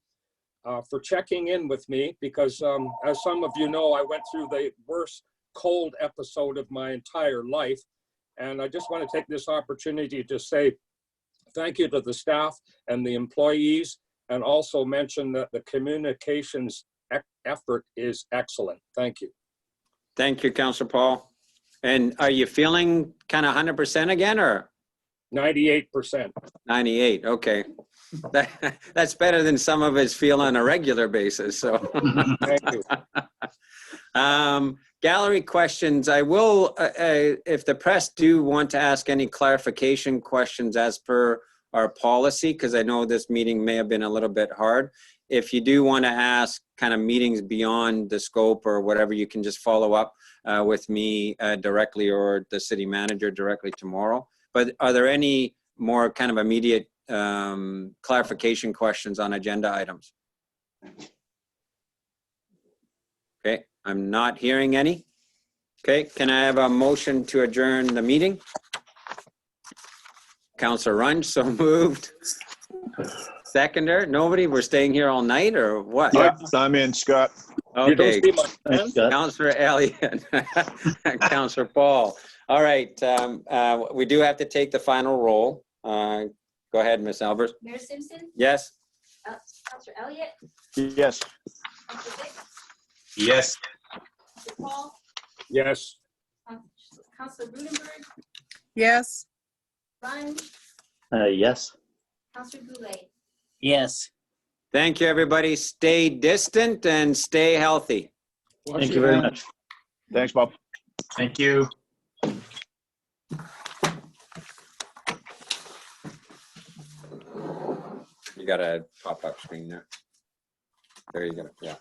for checking in with me, because as some of you know, I went through the worst cold episode of my entire life. And I just want to take this opportunity to say thank you to the staff and the employees, and also mention that the communications effort is excellent. Thank you. Thank you, Councillor Paul. And are you feeling kind of 100% again, or? 98%. 98, okay. That's better than some of us feel on a regular basis, so. Thank you. Gallery questions. I will, if the press do want to ask any clarification questions as per our policy, because I know this meeting may have been a little bit hard. If you do want to ask kind of meetings beyond the scope or whatever, you can just follow up with me directly, or the city manager directly tomorrow. But are there any more kind of immediate clarification questions on agenda items? Okay, I'm not hearing any. Okay, can I have a motion to adjourn the meeting? Councillor Runge, so moved. Seconder, nobody? We're staying here all night, or what? Yeah, I'm in, Scott. Okay. You don't see my hand? Councillor Elliott, Councillor Paul. All right, we do have to take the final roll. Go ahead, Ms. Albers. Mayor Simpson? Yes. Councillor Elliott? Yes. Councillor Dick? Yes. Councillor Paul? Yes. Councillor Rudenberg? Yes. Ryan? Yes. Councillor Goulet? Yes. Thank you, everybody. Stay distant and stay healthy. Thank you very much. Thanks, Bob. Thank you. You got a pop-up screen there. There you go. Yeah.